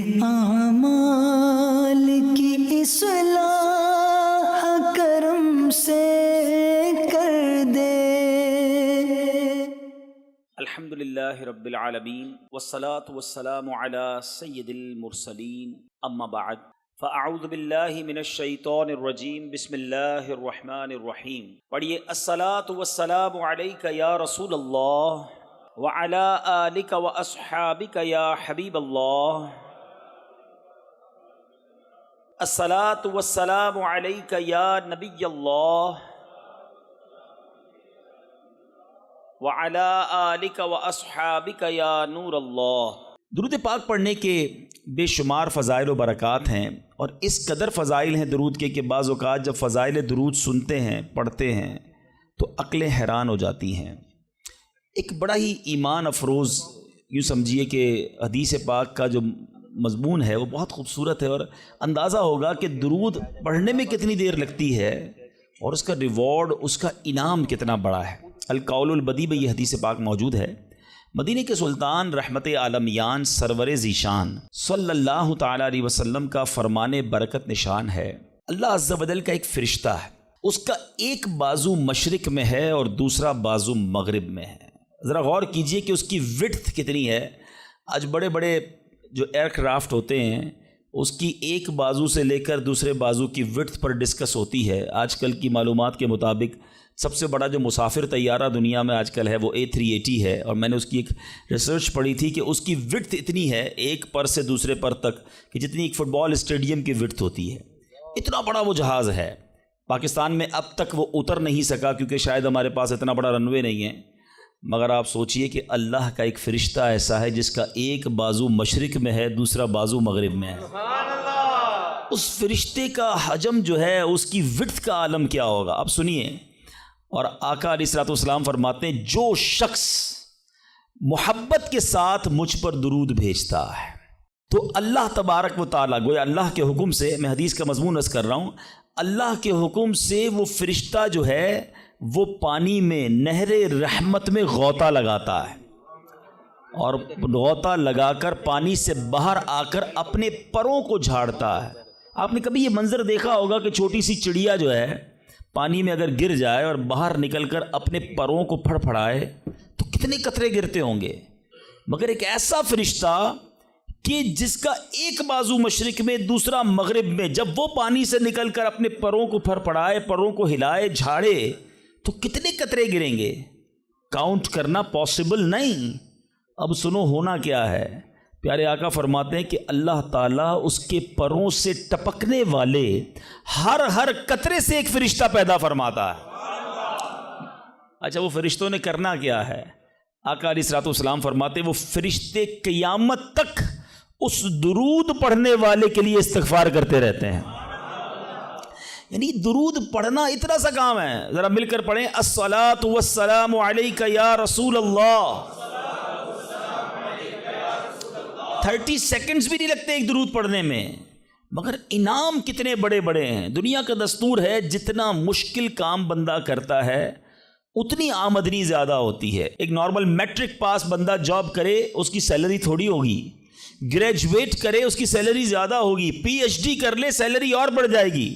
اعمال کی اصلاح کرم سے کر دے۔ الحمدللہ رب العالمین والصلاة والسلام علی سید المرسلین، اما بعد فاعوذ باللہ من الشیطان الرجیم، بسم اللہ الرحمن الرحیم۔ پڑھیے، الصلاة والسلام علیک یا رسول اللہ وعلی آلک واصحابک یا حبیب اللہ۔ الصلاة والسلام علیک یا نبی اللہ وعلی آلک واصحابک یا نور اللہ۔ درود پاک پڑھنے کے بے شمار فضائل و برکات ہیں، اور اس قدر فضائل ہیں درود کے کہ بعض اوقات جب فضائل درود سنتے ہیں، پڑھتے ہیں، تو عقلیں حیران ہو جاتی ہیں۔ ایک بڑا ہی ایمان افروز یوں سمجھیے کہ حدیث پاک کا جو مضمون ہے وہ بہت خوبصورت ہے، اور اندازہ ہوگا کہ درود پڑھنے میں کتنی دیر لگتی ہے اور اس کا ریوارڈ، اس کا انعام کتنا بڑا ہے۔ القول البدیع میں یہ حدیث پاک موجود ہے۔ مدینہ کے سلطان رحمت عالمیان سرور ذیشان صلی اللہ تعالیٰ علیہ وسلم کا فرمان برکت نشان ہے، اللہ عز و جل کا ایک فرشتہ ہے، اس کا ایک بازو مشرق میں ہے اور دوسرا بازو مغرب میں ہے۔ ذرا غور کیجئے کہ اس کی وڈتھ کتنی ہے۔ آج بڑے بڑے جو ایئر کرافٹ ہوتے ہیں، اس کی ایک بازو سے لے کر دوسرے بازو کی وڈتھ پر ڈسکس ہوتی ہے۔ آج کل کی معلومات کے مطابق سب سے بڑا جو مسافر طیارہ دنیا میں آج کل ہے وہ A380 ہے، اور میں نے اس کی ایک ریسرچ پڑھی تھی کہ اس کی وڈتھ اتنی ہے ایک پر سے دوسرے پر تک کہ جتنی ایک فٹ بال اسٹیڈیم کی وڈتھ ہوتی ہے۔ اتنا بڑا وہ جہاز ہے۔ پاکستان میں اب تک وہ اتر نہیں سکا کیونکہ شاید ہمارے پاس اتنا بڑا رن وے نہیں ہے، مگر آپ سوچئے کہ اللہ کا ایک فرشتہ ایسا ہے جس کا ایک بازو مشرق میں ہے، دوسرا بازو مغرب میں ہے۔ اس فرشتے کا حجم جو ہے، اس کی وڈتھ کا عالم کیا ہوگا، آپ سنیے۔ اور آقا علیہ الصلوۃ والسلام فرماتے ہیں، جو شخص محبت کے ساتھ مجھ پر درود بھیجتا ہے تو اللہ تبارک و تعالیٰ، گویا اللہ کے حکم سے، میں حدیث کا مضمون عرض کر رہا ہوں، اللہ کے حکم سے وہ فرشتہ جو ہے وہ پانی میں، نہر رحمت میں غوطہ لگاتا ہے، اور غوطہ لگا کر پانی سے باہر آ کر اپنے پروں کو جھاڑتا ہے۔ آپ نے کبھی یہ منظر دیکھا ہوگا کہ چھوٹی سی چڑیا جو ہے پانی میں اگر گر جائے اور باہر نکل کر اپنے پروں کو پھڑ پھڑائے تو کتنے قطرے گرتے ہوں گے، مگر ایک ایسا فرشتہ کہ جس کا ایک بازو مشرق میں، دوسرا مغرب میں، جب وہ پانی سے نکل کر اپنے پروں کو پھڑ پھڑائے، پروں کو ہلائے، جھاڑے تو کتنے قطرے گریں گے، کاؤنٹ کرنا پاسبل نہیں۔ اب سنو ہونا کیا ہے۔ پیارے آقا فرماتے ہیں کہ اللہ تعالیٰ اس کے پروں سے ٹپکنے والے ہر قطرے سے ایک فرشتہ پیدا فرماتا ہے۔ اچھا، وہ فرشتوں نے کرنا کیا ہے؟ آقا علیہ الصلوۃ والسلام فرماتے ہیں وہ فرشتے قیامت تک اس درود پڑھنے والے کے لیے استغفار کرتے رہتے ہیں۔ یعنی درود پڑھنا اتنا سا کام ہے، ذرا مل کر پڑھیں، الصلاۃ والسلام علیک یا رسول اللہ۔ 30 سیکنڈز بھی نہیں لگتے ایک درود پڑھنے میں، مگر انعام کتنے بڑے بڑے ہیں۔ دنیا کا دستور ہے جتنا مشکل کام بندہ کرتا ہے اتنی آمدنی زیادہ ہوتی ہے۔ ایک نارمل میٹرک پاس بندہ جاب کرے، اس کی سیلری تھوڑی ہوگی، گریجویٹ کرے اس کی سیلری زیادہ ہوگی، PhD کر لے سیلری اور بڑھ جائے گی۔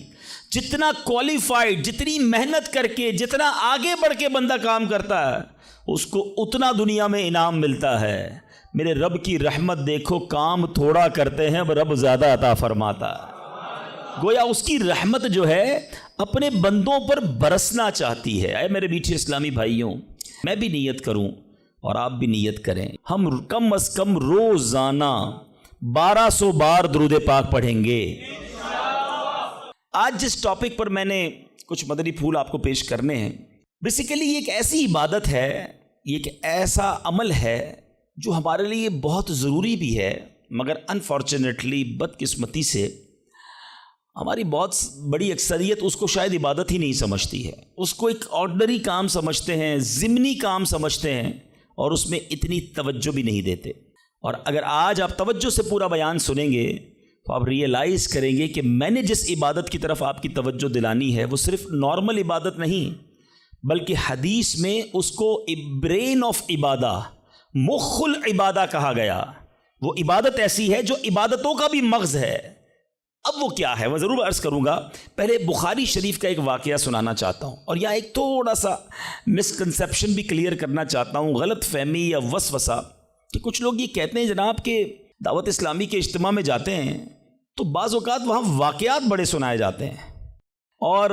جتنا کوالیفائڈ، جتنی محنت کر کے، جتنا آگے بڑھ کے بندہ کام کرتا ہے اس کو اتنا دنیا میں انعام ملتا ہے۔ میرے رب کی رحمت دیکھو، کام تھوڑا کرتے ہیں رب زیادہ عطا فرماتا ہے۔ گویا اس کی رحمت جو ہے اپنے بندوں پر برسنا چاہتی ہے۔ اے میرے میٹھے اسلامی بھائیوں، میں بھی نیت کروں اور آپ بھی نیت کریں، ہم کم از کم روزانہ 1200 بار درود پاک پڑھیں گے۔ آج جس ٹاپک پر میں نے کچھ مدنی پھول آپ کو پیش کرنے ہیں، بیسیکلی یہ ایک ایسی عبادت ہے، یہ ایک ایسا عمل ہے جو ہمارے لیے بہت ضروری بھی ہے، مگر انفارچونیٹلی، بدقسمتی سے ہماری بہت بڑی اکثریت اس کو شاید عبادت ہی نہیں سمجھتی ہے، اس کو ایک آرڈنری کام سمجھتے ہیں، ضمنی کام سمجھتے ہیں، اور اس میں اتنی توجہ بھی نہیں دیتے۔ اور اگر آج آپ توجہ سے پورا بیان سنیں گے تو آپ ریئلائز کریں گے کہ میں نے جس عبادت کی طرف آپ کی توجہ دلانی ہے وہ صرف نارمل عبادت نہیں، بلکہ حدیث میں اس کو برین آف عبادہ، مخ العبادہ کہا گیا۔ وہ عبادت ایسی ہے جو عبادتوں کا بھی مغز ہے۔ اب وہ کیا ہے وہ ضرور عرض کروں گا۔ پہلے بخاری شریف کا ایک واقعہ سنانا چاہتا ہوں، اور یہاں ایک تھوڑا سا مسکنسیپشن بھی کلیئر کرنا چاہتا ہوں، غلط فہمی یا وسوسہ، کہ کچھ لوگ یہ کہتے ہیں جناب کہ دعوت اسلامی کے اجتماع میں جاتے ہیں تو بعض اوقات وہاں واقعات بڑے سنائے جاتے ہیں، اور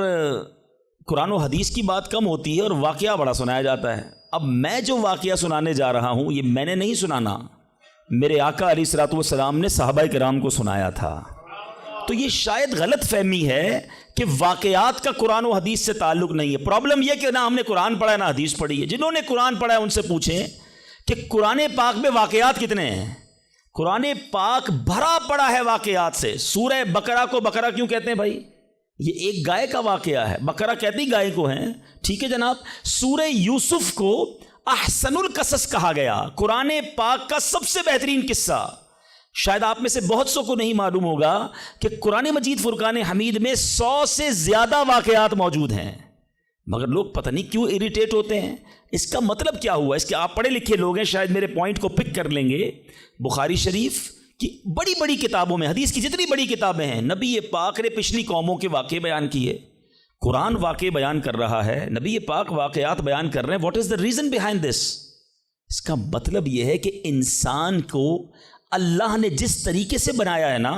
قرآن و حدیث کی بات کم ہوتی ہے اور واقعہ بڑا سنایا جاتا ہے۔ اب میں جو واقعہ سنانے جا رہا ہوں یہ میں نے نہیں سنانا، میرے آقا علیہ الصلوۃ والسلام نے صحابہ کرام کو سنایا تھا۔ تو یہ شاید غلط فہمی ہے کہ واقعات کا قرآن و حدیث سے تعلق نہیں ہے۔ پرابلم یہ کہ نہ ہم نے قرآن پڑھا ہے نہ حدیث پڑھی ہے۔ جنہوں نے قرآن پڑھا ہے ان سے پوچھیں کہ قرآن پاک میں واقعات کتنے ہیں؟ قرآن پاک بھرا پڑا ہے واقعات سے۔ سورہ بقرہ کو بقرہ کیوں کہتے ہیں بھائی؟ یہ ایک گائے کا واقعہ ہے، بقرہ کہتے ہی گائے کو ہیں، ٹھیک ہے جناب۔ سورہ یوسف کو احسن القصص کہا گیا، قرآن پاک کا سب سے بہترین قصہ۔ شاید آپ میں سے بہت سو کو نہیں معلوم ہوگا کہ قرآن مجید فرقان حمید میں 100 سے زیادہ واقعات موجود ہیں، مگر لوگ پتہ نہیں کیوں اریٹیٹ ہوتے ہیں۔ اس کا مطلب کیا ہوا؟ اس کے آپ پڑھے لکھے لوگ ہیں، شاید میرے پوائنٹ کو پک کر لیں گے۔ بخاری شریف کی بڑی بڑی کتابوں میں، حدیث کی جتنی بڑی کتابیں ہیں، نبی پاک نے پچھلی قوموں کے واقعے بیان کیے۔ قرآن واقعے بیان کر رہا ہے، نبی پاک واقعات بیان کر رہے ہیں۔ What is the reason behind this? اس کا مطلب یہ ہے کہ انسان کو اللہ نے جس طریقے سے بنایا ہے نا،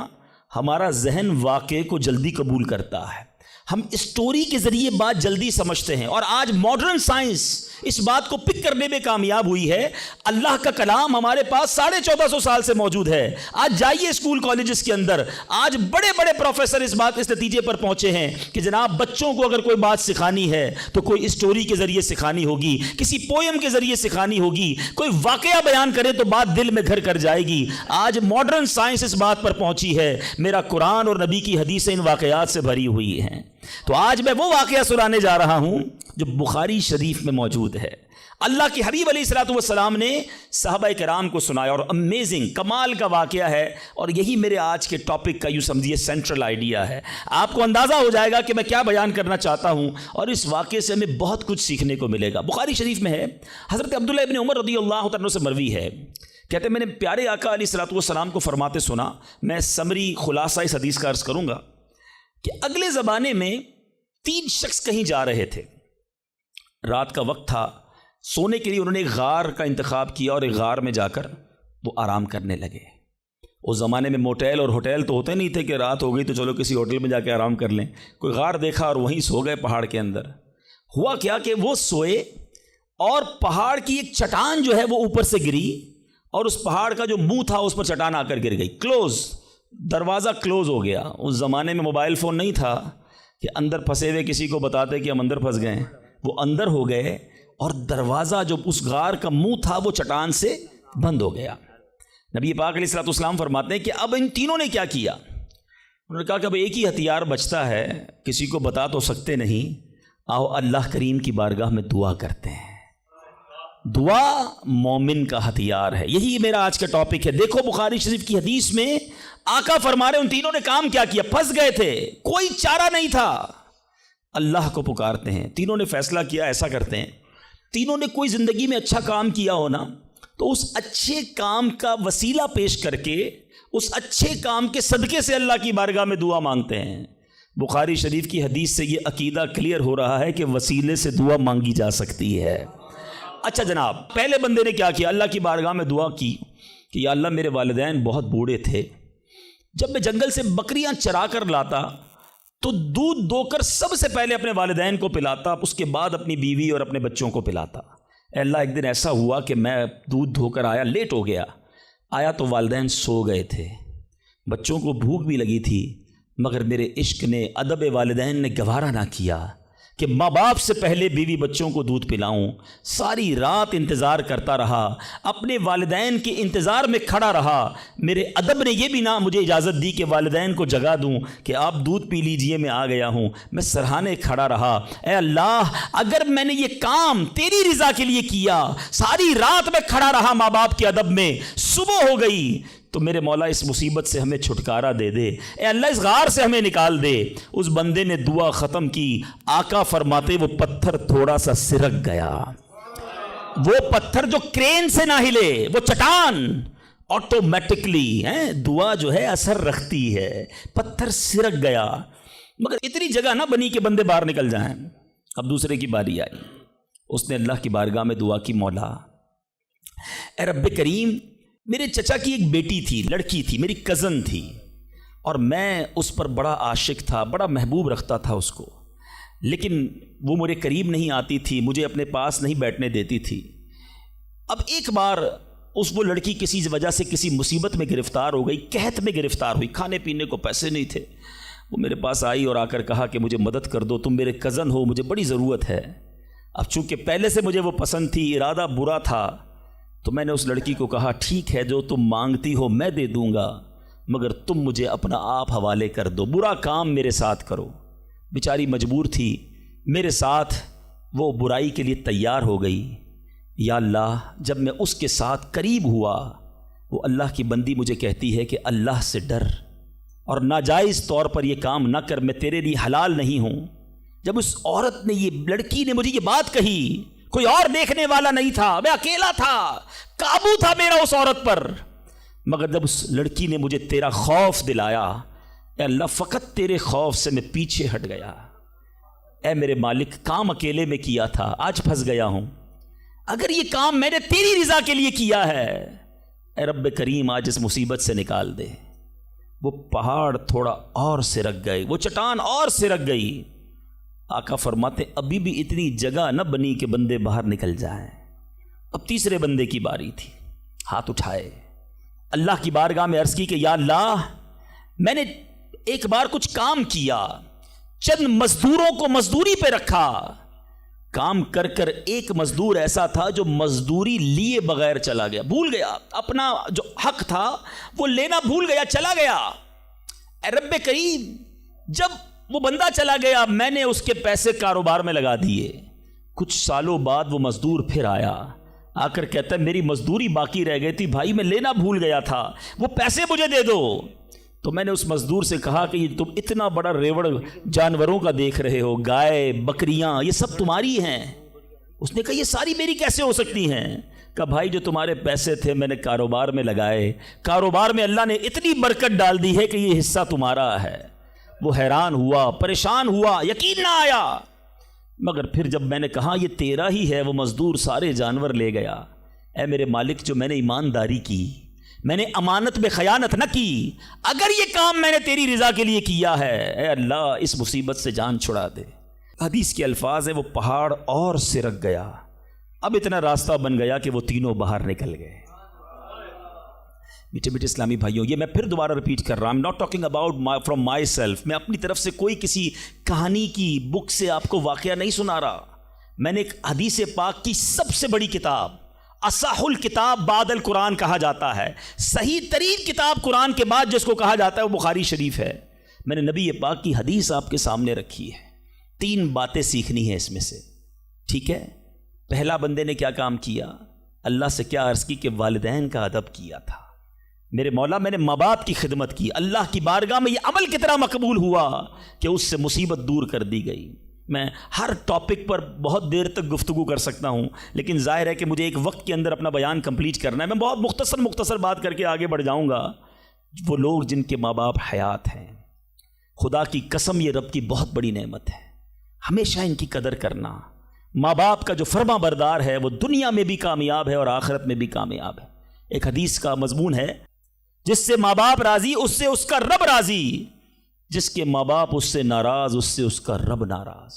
ہمارا ذہن واقعے کو جلدی قبول کرتا ہے، ہم اسٹوری کے ذریعے بات جلدی سمجھتے ہیں، اور آج ماڈرن سائنس اس بات کو پک کرنے میں کامیاب ہوئی ہے۔ اللہ کا کلام ہمارے پاس 1450 سال سے موجود ہے۔ آج جائیے اسکول کالجز کے اندر، آج بڑے بڑے پروفیسر اس نتیجے پر پہنچے ہیں کہ جناب بچوں کو اگر کوئی بات سکھانی ہے تو کوئی اسٹوری کے ذریعے سکھانی ہوگی، کسی پوئم کے ذریعے سکھانی ہوگی، کوئی واقعہ بیان کرے تو بات دل میں گھر کر جائے گی۔ آج ماڈرن سائنس اس بات پر پہنچی ہے، میرا قرآن اور نبی کی حدیثیں ان واقعات سے بھری ہوئی ہیں۔ تو آج میں وہ واقعہ سنانے جا رہا ہوں جو بخاری شریف میں موجود ہے۔ اللہ کے حبیب علیہ الصلوۃ والسلام نے صحابہ کرام کو سنایا، اور امیزنگ کمال کا واقعہ ہے، اور یہی میرے آج کے ٹاپک کا یوں سمجھیے سینٹرل آئیڈیا ہے۔ آپ کو اندازہ ہو جائے گا کہ میں کیا بیان کرنا چاہتا ہوں، اور اس واقعے سے ہمیں بہت کچھ سیکھنے کو ملے گا۔ بخاری شریف میں ہے، حضرت عبداللہ ابن عمر رضی اللہ عنہ سے مروی ہے، کہتے ہیں میں نے پیارے آقا علیہ الصلوۃ والسلام کو فرماتے سنا۔ میں سمری خلاصہ اس حدیث کا عرض کروں گا کہ اگلے زمانے میں 3 شخص کہیں جا رہے تھے، رات کا وقت تھا، سونے کے لیے انہوں نے ایک غار کا انتخاب کیا، اور ایک غار میں جا کر وہ آرام کرنے لگے۔ اس زمانے میں موٹیل اور ہوٹل تو ہوتے نہیں تھے کہ رات ہو گئی تو چلو کسی ہوٹل میں جا کے آرام کر لیں، کوئی غار دیکھا اور وہیں سو گئے پہاڑ کے اندر۔ ہوا کیا کہ وہ سوئے اور پہاڑ کی ایک چٹان جو ہے وہ اوپر سے گری، اور اس پہاڑ کا جو منہ تھا اس پر چٹان آ کر گر گئی، کلوز، دروازہ کلوز ہو گیا۔ اس زمانے میں موبائل فون نہیں تھا کہ اندر پھنسے ہوئے کسی کو بتاتے کہ ہم اندر پھنس گئے، وہ اندر ہو گئے، اور دروازہ جو اس غار کا منہ تھا وہ چٹان سے بند ہو گیا۔ نبی پاک علیہ الصلوۃ والسلام فرماتے ہیں کہ اب ان تینوں نے کیا کیا؟ انہوں نے کہا کہ اب ایک ہی ہتھیار بچتا ہے، کسی کو بتا تو سکتے نہیں، آؤ اللہ کریم کی بارگاہ میں دعا کرتے ہیں۔ دعا مومن کا ہتھیار ہے، یہی میرا آج کا ٹاپک ہے۔ دیکھو بخاری شریف کی حدیث میں آقا فرما رہے ان تینوں نے کام کیا کیا؟ پھنس گئے تھے، کوئی چارہ نہیں تھا، اللہ کو پکارتے ہیں۔ تینوں نے فیصلہ کیا ایسا کرتے ہیں، تینوں نے کوئی زندگی میں اچھا کام کیا ہونا تو اس اچھے کام کا وسیلہ پیش کر کے اس اچھے کام کے صدقے سے اللہ کی بارگاہ میں دعا مانگتے ہیں۔ بخاری شریف کی حدیث سے یہ عقیدہ کلیئر ہو رہا ہے کہ وسیلے سے دعا مانگی جا سکتی ہے۔ اچھا جناب، پہلے بندے نے کیا کیا؟ اللہ کی بارگاہ میں دعا کی کہ یا اللہ میرے والدین بہت بوڑھے تھے، جب میں جنگل سے بکریاں چرا کر لاتا تو دودھ دو کر سب سے پہلے اپنے والدین کو پلاتا، اس کے بعد اپنی بیوی اور اپنے بچوں کو پلاتا۔ اے اللہ ایک دن ایسا ہوا کہ میں دودھ دھو کر آیا، لیٹ ہو گیا، آیا تو والدین سو گئے تھے، بچوں کو بھوک بھی لگی تھی، مگر میرے عشق نے، ادب والدین نے گوارا نہ کیا کہ ماں باپ سے پہلے بیوی بچوں کو دودھ پلاؤں۔ ساری رات انتظار کرتا رہا، اپنے والدین کے انتظار میں کھڑا رہا۔ میرے ادب نے یہ بھی نہ مجھے اجازت دی کہ والدین کو جگا دوں کہ آپ دودھ پی لیجئے، میں آ گیا ہوں۔ میں سرہانے کھڑا رہا، اے اللہ اگر میں نے یہ کام تیری رضا کے لیے کیا، ساری رات میں کھڑا رہا ماں باپ کے ادب میں، صبح ہو گئی تو میرے مولا اس مصیبت سے ہمیں چھٹکارا دے دے، اے اللہ اس غار سے ہمیں نکال دے۔ اس بندے نے دعا ختم کی، آقا فرماتے وہ پتھر تھوڑا سا سرک گیا، وہ پتھر جو کرین سے نہ ہلے، وہ چٹان، آٹومیٹکلی دعا جو ہے اثر رکھتی ہے. پتھر سرک گیا مگر اتنی جگہ نہ بنی کہ بندے باہر نکل جائیں. اب دوسرے کی باری آئی. اس نے اللہ کی بارگاہ میں دعا کی، مولا اے رب کریم، میرے چچا کی ایک بیٹی تھی، لڑکی تھی، میری کزن تھی، اور میں اس پر بڑا عاشق تھا، بڑا محبوب رکھتا تھا اس کو، لیکن وہ میرے قریب نہیں آتی تھی، مجھے اپنے پاس نہیں بیٹھنے دیتی تھی. اب ایک بار وہ لڑکی کسی وجہ سے کسی مصیبت میں گرفتار ہو گئی، قحط میں گرفتار ہوئی، کھانے پینے کو پیسے نہیں تھے. وہ میرے پاس آئی اور آ کر کہا کہ مجھے مدد کر دو، تم میرے کزن ہو، مجھے بڑی ضرورت ہے. اب چونکہ پہلے سے مجھے وہ پسند تھی، ارادہ برا تھا، تو میں نے اس لڑکی کو کہا ٹھیک ہے، جو تم مانگتی ہو میں دے دوں گا، مگر تم مجھے اپنا آپ حوالے کر دو، برا کام میرے ساتھ کرو. بیچاری مجبور تھی، میرے ساتھ وہ برائی کے لیے تیار ہو گئی. یا اللہ، جب میں اس کے ساتھ قریب ہوا، وہ اللہ کی بندی مجھے کہتی ہے کہ اللہ سے ڈر اور ناجائز طور پر یہ کام نہ کر، میں تیرے لیے حلال نہیں ہوں. جب اس عورت نے، یہ لڑکی نے مجھے یہ بات کہی، کوئی اور دیکھنے والا نہیں تھا، میں اکیلا تھا، قابو تھا میرا اس عورت پر، مگر جب اس لڑکی نے مجھے تیرا خوف دلایا، اے اللہ فقط تیرے خوف سے میں پیچھے ہٹ گیا. اے میرے مالک، کام اکیلے میں کیا تھا، آج پھنس گیا ہوں. اگر یہ کام میں نے تیری رضا کے لیے کیا ہے، اے رب کریم آج اس مصیبت سے نکال دے. وہ پہاڑ تھوڑا اور سرک گئے، وہ چٹان اور سرک گئی. آقا فرماتے ابھی بھی اتنی جگہ نہ بنی کہ بندے باہر نکل جائیں. اب تیسرے بندے کی باری تھی. ہاتھ اٹھائے، اللہ کی بارگاہ میں عرض کی کہ یا اللہ، میں نے ایک بار کچھ کام کیا، چند مزدوروں کو مزدوری پہ رکھا، کام کر کر ایک مزدور ایسا تھا جو مزدوری لیے بغیر چلا گیا، بھول گیا اپنا جو حق تھا وہ لینا، بھول گیا، چلا گیا. اے رب کریم، جب وہ بندہ چلا گیا، میں نے اس کے پیسے کاروبار میں لگا دیے. کچھ سالوں بعد وہ مزدور پھر آیا، آ کر کہتا ہے میری مزدوری باقی رہ گئی تھی بھائی، میں لینا بھول گیا تھا، وہ پیسے مجھے دے دو. تو میں نے اس مزدور سے کہا کہ یہ تم اتنا بڑا ریوڑ جانوروں کا دیکھ رہے ہو، گائے بکریاں یہ سب تمہاری ہیں. اس نے کہا یہ ساری میری کیسے ہو سکتی ہیں؟ کہا بھائی جو تمہارے پیسے تھے میں نے کاروبار میں لگائے، کاروبار میں اللہ نے اتنی برکت ڈال دی ہے کہ یہ حصہ تمہارا ہے. وہ حیران ہوا، پریشان ہوا، یقین نہ آیا. مگر پھر جب میں نے کہا یہ تیرا ہی ہے، وہ مزدور سارے جانور لے گیا. اے میرے مالک، جو میں نے ایمانداری کی، میں نے امانت میں خیانت نہ کی، اگر یہ کام میں نے تیری رضا کے لیے کیا ہے، اے اللہ اس مصیبت سے جان چھڑا دے. حدیث کے الفاظ ہیں وہ پہاڑ اور سرک گیا. اب اتنا راستہ بن گیا کہ وہ تینوں باہر نکل گئے. میٹھے میٹھے اسلامی بھائیوں، یہ میں پھر دوبارہ ریپیٹ کر رہا ہوں، not talking about from my self. میں اپنی طرف سے کوئی کسی کہانی کی بک سے آپ کو واقعہ نہیں سنا رہا. میں نے ایک حدیث پاک کی سب سے بڑی کتاب، اصح الکتاب بعد القرآن کہا جاتا ہے، صحیح ترین کتاب قرآن کے بعد جس کو کہا جاتا ہے وہ بخاری شریف ہے. میں نے نبی پاک کی حدیث آپ کے سامنے رکھی ہے. 3 باتیں سیکھنی ہیں اس میں سے، ٹھیک ہے؟ پہلا بندے نے کیا کام کیا؟ اللہ سے کیا عرض کی کہ والدین کا ادب کیا تھا. میرے مولا میں نے ماں باپ کی خدمت کی. اللہ کی بارگاہ میں یہ عمل کتنا مقبول ہوا کہ اس سے مصیبت دور کر دی گئی. میں ہر ٹاپک پر بہت دیر تک گفتگو کر سکتا ہوں، لیکن ظاہر ہے کہ مجھے ایک وقت کے اندر اپنا بیان کمپلیٹ کرنا ہے. میں بہت مختصر بات کر کے آگے بڑھ جاؤں گا. وہ لوگ جن کے ماں باپ حیات ہیں، خدا کی قسم یہ رب کی بہت بڑی نعمت ہے، ہمیشہ ان کی قدر کرنا. ماں باپ کا جو فرما بردار ہے وہ دنیا میں بھی کامیاب ہے اور آخرت میں بھی کامیاب ہے. ایک حدیث کا مضمون ہے، جس سے ماں باپ راضی اس سے اس کا رب راضی، جس کے ماں باپ اس سے ناراض اس سے اس کا رب ناراض.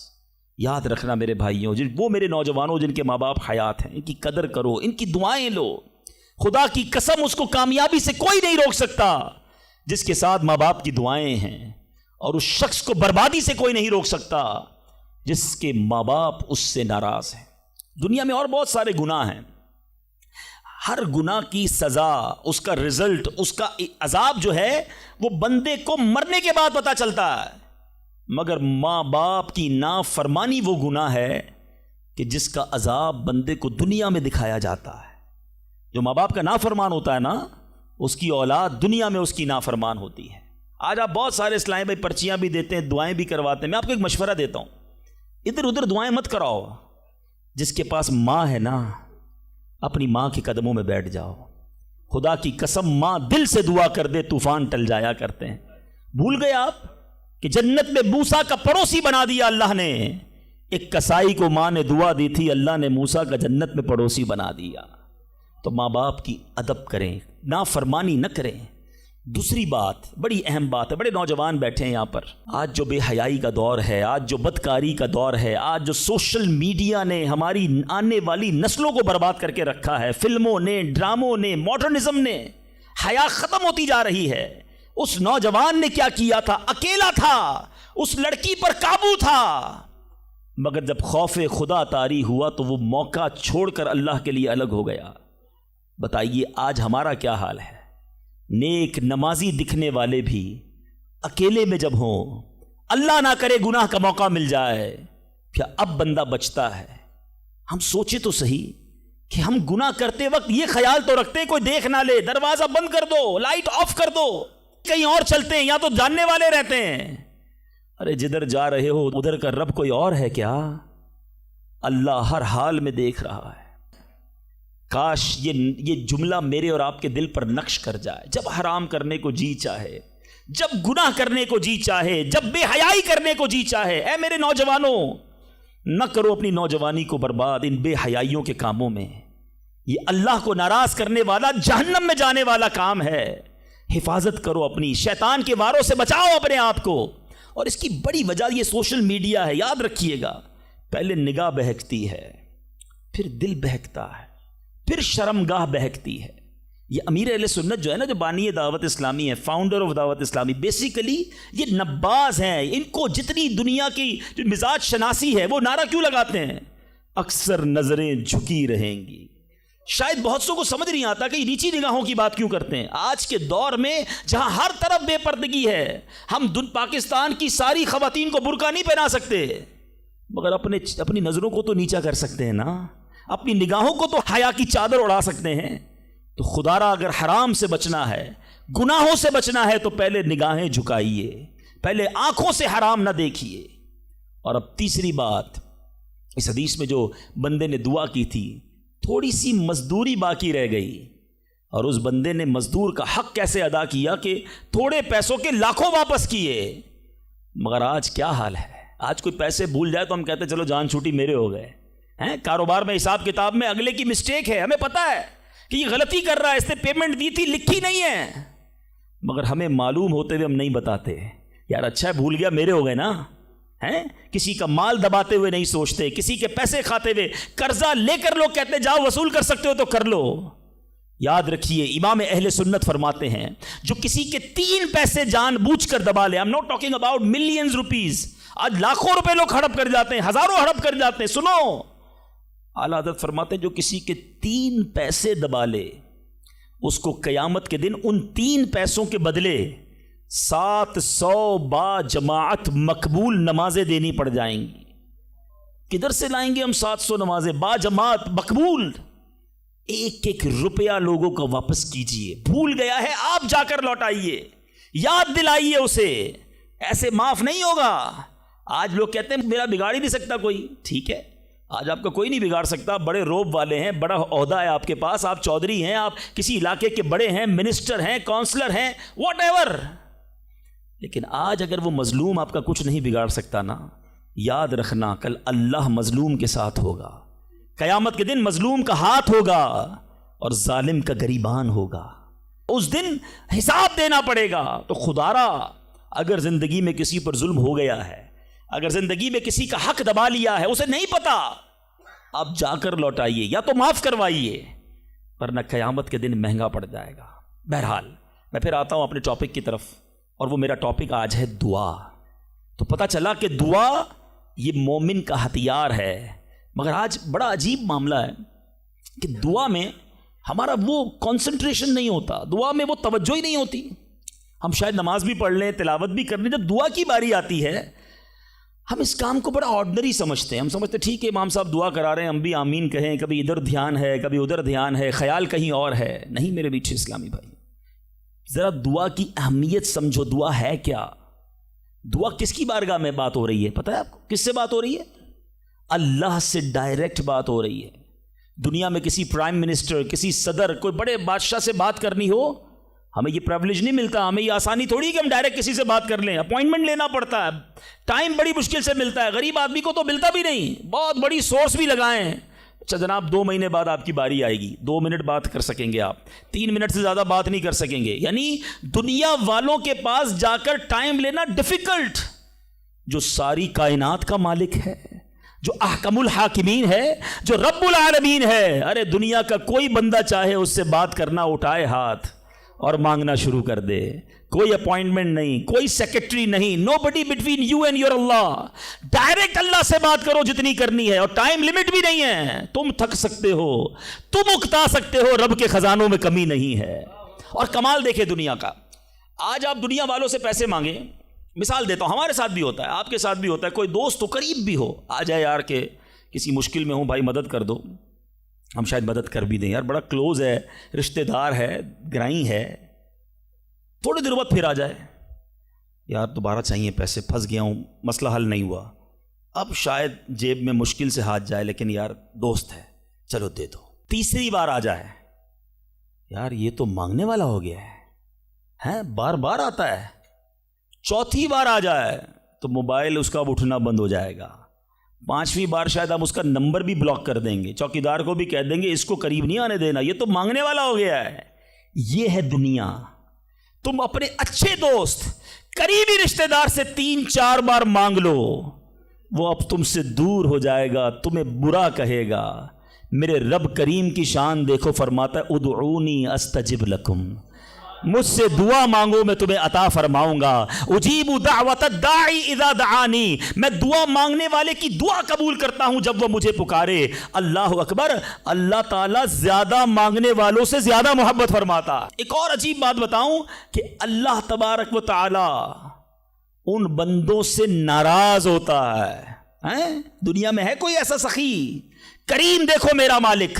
یاد رکھنا میرے بھائیوں، وہ میرے نوجوانوں جن کے ماں باپ حیات ہیں، ان کی قدر کرو، ان کی دعائیں لو. خدا کی قسم اس کو کامیابی سے کوئی نہیں روک سکتا جس کے ساتھ ماں باپ کی دعائیں ہیں، اور اس شخص کو بربادی سے کوئی نہیں روک سکتا جس کے ماں باپ اس سے ناراض ہیں. دنیا میں اور بہت سارے گناہ ہیں، ہر گناہ کی سزا، اس کا رزلٹ، اس کا عذاب جو ہے وہ بندے کو مرنے کے بعد پتہ چلتا ہے. مگر ماں باپ کی نافرمانی وہ گناہ ہے کہ جس کا عذاب بندے کو دنیا میں دکھایا جاتا ہے. جو ماں باپ کا نافرمان ہوتا ہے نا، اس کی اولاد دنیا میں اس کی نافرمان ہوتی ہے. آج آپ بہت سارے اسلام بھائی پرچیاں بھی دیتے ہیں، دعائیں بھی کرواتے ہیں. میں آپ کو ایک مشورہ دیتا ہوں، ادھر ادھر دعائیں مت کراؤ. جس کے پاس ماں ہے نا، اپنی ماں کے قدموں میں بیٹھ جاؤ. خدا کی قسم ماں دل سے دعا کر دے طوفان ٹل جایا کرتے ہیں۔ بھول گئے آپ کہ جنت میں موسیٰ کا پڑوسی بنا دیا اللہ نے؟ ایک کسائی کو ماں نے دعا دی تھی، اللہ نے موسیٰ کا جنت میں پڑوسی بنا دیا۔ تو ماں باپ کی ادب کریں، نافرمانی نہ کریں۔ دوسری بات، بڑی اہم بات ہے، بڑے نوجوان بیٹھے ہیں یہاں پر، آج جو بے حیائی کا دور ہے، آج جو بدکاری کا دور ہے، آج جو سوشل میڈیا نے ہماری آنے والی نسلوں کو برباد کر کے رکھا ہے، فلموں نے، ڈراموں نے، ماڈرنزم نے، حیا ختم ہوتی جا رہی ہے۔ اس نوجوان نے کیا کیا تھا؟ اکیلا تھا، اس لڑکی پر قابو تھا، مگر جب خوف خدا طاری ہوا تو وہ موقع چھوڑ کر اللہ کے لیے الگ ہو گیا۔ بتائیے آج ہمارا کیا حال ہے؟ نیک نمازی دکھنے والے بھی اکیلے میں جب ہوں، اللہ نہ کرے گناہ کا موقع مل جائے، کیا اب بندہ بچتا ہے؟ ہم سوچے تو صحیح کہ ہم گناہ کرتے وقت یہ خیال تو رکھتے ہیں کوئی دیکھ نہ لے، دروازہ بند کر دو، لائٹ آف کر دو، کہیں اور چلتے ہیں، یا تو جاننے والے رہتے ہیں۔ ارے جدھر جا رہے ہو ادھر کا رب کوئی اور ہے کیا؟ اللہ ہر حال میں دیکھ رہا ہے۔ کاش یہ جملہ میرے اور آپ کے دل پر نقش کر جائے، جب حرام کرنے کو جی چاہے، جب گناہ کرنے کو جی چاہے، جب بے حیائی کرنے کو جی چاہے، اے میرے نوجوانوں، نہ کرو اپنی نوجوانی کو برباد ان بے حیائیوں کے کاموں میں۔ یہ اللہ کو ناراض کرنے والا، جہنم میں جانے والا کام ہے۔ حفاظت کرو اپنی، شیطان کے واروں سے بچاؤ اپنے آپ کو۔ اور اس کی بڑی وجہ یہ سوشل میڈیا ہے، یاد رکھیے گا، پہلے نگاہ بہکتی ہے، پھر دل بہکتا ہے، پھر شرمگاہ بہکتی ہے۔ یہ امیر اہل سنت جو ہے نا، جو بانی دعوت اسلامی ہے، فاؤنڈر آف دعوت اسلامی، بیسیکلی یہ نباز ہیں۔ ان کو جتنی دنیا کی جو مزاج شناسی ہے وہ نعرہ کیوں لگاتے ہیں؟ اکثر نظریں جھکی رہیں گی۔ شاید بہت سو کو سمجھ نہیں آتا کہ یہ نیچی نگاہوں کی بات کیوں کرتے ہیں۔ آج کے دور میں جہاں ہر طرف بے پردگی ہے، ہم پاکستان کی ساری خواتین کو برقع نہیں پہنا سکتے، مگر اپنی نظروں کو تو نیچا کر سکتے ہیں نا، اپنی نگاہوں کو تو حیا کی چادر اڑا سکتے ہیں۔ تو خدا را اگر حرام سے بچنا ہے، گناہوں سے بچنا ہے، تو پہلے نگاہیں جھکائیے، پہلے آنکھوں سے حرام نہ دیکھیے۔ اور اب تیسری بات، اس حدیث میں جو بندے نے دعا کی تھی، تھوڑی سی مزدوری باقی رہ گئی، اور اس بندے نے مزدور کا حق کیسے ادا کیا کہ تھوڑے پیسوں کے لاکھوں واپس کیے۔ مگر آج کیا حال ہے؟ آج کوئی پیسے بھول جائے تو ہم کہتے ہیں چلو جان چھوٹی میرے ہو گئے ہیں۔ کاروبار میں، حساب کتاب میں اگلے کی مسٹیک ہے، ہمیں پتہ ہے کہ یہ غلطی کر رہا ہے، اس نے پیمنٹ دی تھی، لکھی نہیں ہے، مگر ہمیں معلوم ہوتے ہوئے ہم نہیں بتاتے۔ یار اچھا ہے بھول گیا، میرے ہو گئے نا، ہیں؟ کسی کا مال دباتے ہوئے نہیں سوچتے، کسی کے پیسے کھاتے ہوئے، قرضہ لے کر لوگ کہتے ہیں جاؤ وصول کر سکتے ہو تو کر لو۔ یاد رکھیے امام اہل سنت فرماتے ہیں، جو کسی کے 3 پیسے جان بوجھ کر دبا لے، I'm not talking about millions rupees، آج لاکھوں روپے لوگ ہڑپ کر جاتے ہیں، ہزاروں ہڑپ کر جاتے ہیں۔ سنو، اعلیٰ حضرت فرماتے ہیں جو کسی کے 3 پیسے دبا لے، اس کو قیامت کے دن ان 3 پیسوں کے بدلے 700 با جماعت مقبول نمازیں دینی پڑ جائیں گی۔ کدھر سے لائیں گے ہم 700 نمازیں با جماعت مقبول؟ ایک ایک روپیہ لوگوں کا واپس کیجئے، بھول گیا ہے آپ جا کر لوٹائیے، یاد دلائیے اسے، ایسے معاف نہیں ہوگا۔ آج لوگ کہتے ہیں میرا بگاڑ ہی نہیں سکتا کوئی، ٹھیک ہے، آج آپ کا کوئی نہیں بگاڑ سکتا، بڑے روب والے ہیں، بڑا عہدہ ہے آپ کے پاس، آپ چودھری ہیں، آپ کسی علاقے کے بڑے ہیں، منسٹر ہیں، کونسلر ہیں، واٹ ایور، لیکن آج اگر وہ مظلوم آپ کا کچھ نہیں بگاڑ سکتا نا، یاد رکھنا کل اللہ مظلوم کے ساتھ ہوگا، قیامت کے دن مظلوم کا ہاتھ ہوگا اور ظالم کا گریبان ہوگا، اس دن حساب دینا پڑے گا۔ تو خدا را اگر زندگی میں کسی پر ظلم ہو گیا ہے، اگر زندگی میں کسی کا حق دبا لیا ہے، اسے نہیں پتا، آپ جا کر لوٹائیے یا تو معاف کروائیے، ورنہ قیامت کے دن مہنگا پڑ جائے گا۔ بہرحال میں پھر آتا ہوں اپنے ٹاپک کی طرف، اور وہ میرا ٹاپک آج ہے دعا۔ تو پتہ چلا کہ دعا یہ مومن کا ہتھیار ہے، مگر آج بڑا عجیب معاملہ ہے کہ دعا میں ہمارا وہ کنسنٹریشن نہیں ہوتا، دعا میں وہ توجہ ہی نہیں ہوتی۔ ہم شاید نماز بھی پڑھ لیں، تلاوت بھی کر لیں، جب دعا کی باری آتی ہے ہم اس کام کو بڑا آرڈنری سمجھتے ہیں۔ ہم سمجھتے ہیں ٹھیک ہے امام صاحب دعا کرا رہے ہیں، ہم بھی آمین کہیں، کبھی ادھر دھیان ہے، کبھی ادھر دھیان ہے، خیال کہیں اور ہے۔ نہیں میرے میٹھے اسلامی بھائی، ذرا دعا کی اہمیت سمجھو، دعا ہے کیا؟ دعا کس کی بارگاہ میں بات ہو رہی ہے؟ پتہ ہے آپ کو کس سے بات ہو رہی ہے؟ اللہ سے ڈائریکٹ بات ہو رہی ہے۔ دنیا میں کسی پرائم منسٹر، کسی صدر، کوئی بڑے بادشاہ سے بات کرنی ہو، ہمیں یہ پریولیج نہیں ملتا، ہمیں یہ آسانی تھوڑی کہ ہم ڈائریکٹ کسی سے بات کر لیں، اپوائنٹمنٹ لینا پڑتا ہے، ٹائم بڑی مشکل سے ملتا ہے، غریب آدمی کو تو ملتا بھی نہیں، بہت بڑی سورس بھی لگائیں، اچھا جناب 2 مہینے بعد آپ کی باری آئے گی، 2 منٹ بات کر سکیں گے آپ، 3 منٹ سے زیادہ بات نہیں کر سکیں گے، یعنی دنیا والوں کے پاس جا کر ٹائم لینا ڈیفیکلٹ، جو ساری کائنات کا مالک ہے، جو احکم الحاکمین ہے، جو رب العالمین ہے، ارے دنیا کا کوئی بندہ چاہے اس سے بات کرنا اٹھائے ہاتھ اور مانگنا شروع کر دے، کوئی اپوائنٹمنٹ نہیں، کوئی سیکرٹری نہیں، no buddy between you and your Allah, direct Allah سے بات کرو جتنی کرنی ہے، اور ٹائم لمٹ بھی نہیں ہے، تم تھک سکتے ہو، تم اکتا سکتے ہو، رب کے خزانوں میں کمی نہیں ہے۔ اور کمال دیکھے دنیا کا، آج آپ دنیا والوں سے پیسے مانگیں، مثال دیتا ہوں، ہمارے ساتھ بھی ہوتا ہے، آپ کے ساتھ بھی ہوتا ہے، کوئی دوست ہو قریب بھی ہو، آ جائے یار کہ کسی مشکل میں ہوں بھائی مدد کر دو، ہم شاید مدد کر بھی دیں، یار بڑا کلوز ہے، رشتہ دار ہے، گرائی ہے، تھوڑے دیر بعد پھر آ جائے، یار دوبارہ چاہیے پیسے، پھنس گیا ہوں، مسئلہ حل نہیں ہوا، اب شاید جیب میں مشکل سے ہاتھ جائے، لیکن یار دوست ہے چلو دے دو، تیسری بار آ جائے، یار یہ تو مانگنے والا ہو گیا ہے، بار بار آتا ہے، چوتھی بار آ جائے تو موبائل اس کا اب اٹھنا بند ہو جائے گا، 5ویں بار شاید ہم اس کا نمبر بھی بلاک کر دیں گے، چوکیدار کو بھی کہہ دیں گے اس کو قریب نہیں آنے دینا، یہ تو مانگنے والا ہو گیا ہے۔ یہ ہے دنیا، تم اپنے اچھے دوست قریبی رشتہ دار سے 3-4 بار مانگ لو، وہ اب تم سے دور ہو جائے گا، تمہیں برا کہے گا۔ میرے رب کریم کی شان دیکھو، فرماتا ہے ادعونی استجب لکم، مجھ سے دعا مانگو میں تمہیں عطا فرماؤں گا، اجیب دعوت الداعی اذا دعانی، میں دعا مانگنے والے کی دعا قبول کرتا ہوں جب وہ مجھے پکارے۔ اللہ اکبر، اللہ تعالیٰ زیادہ مانگنے والوں سے زیادہ محبت فرماتا۔ ایک اور عجیب بات بتاؤں کہ اللہ تبارک و تعالی ان بندوں سے ناراض ہوتا ہے، دنیا میں ہے کوئی ایسا سخی؟ کریم دیکھو میرا مالک،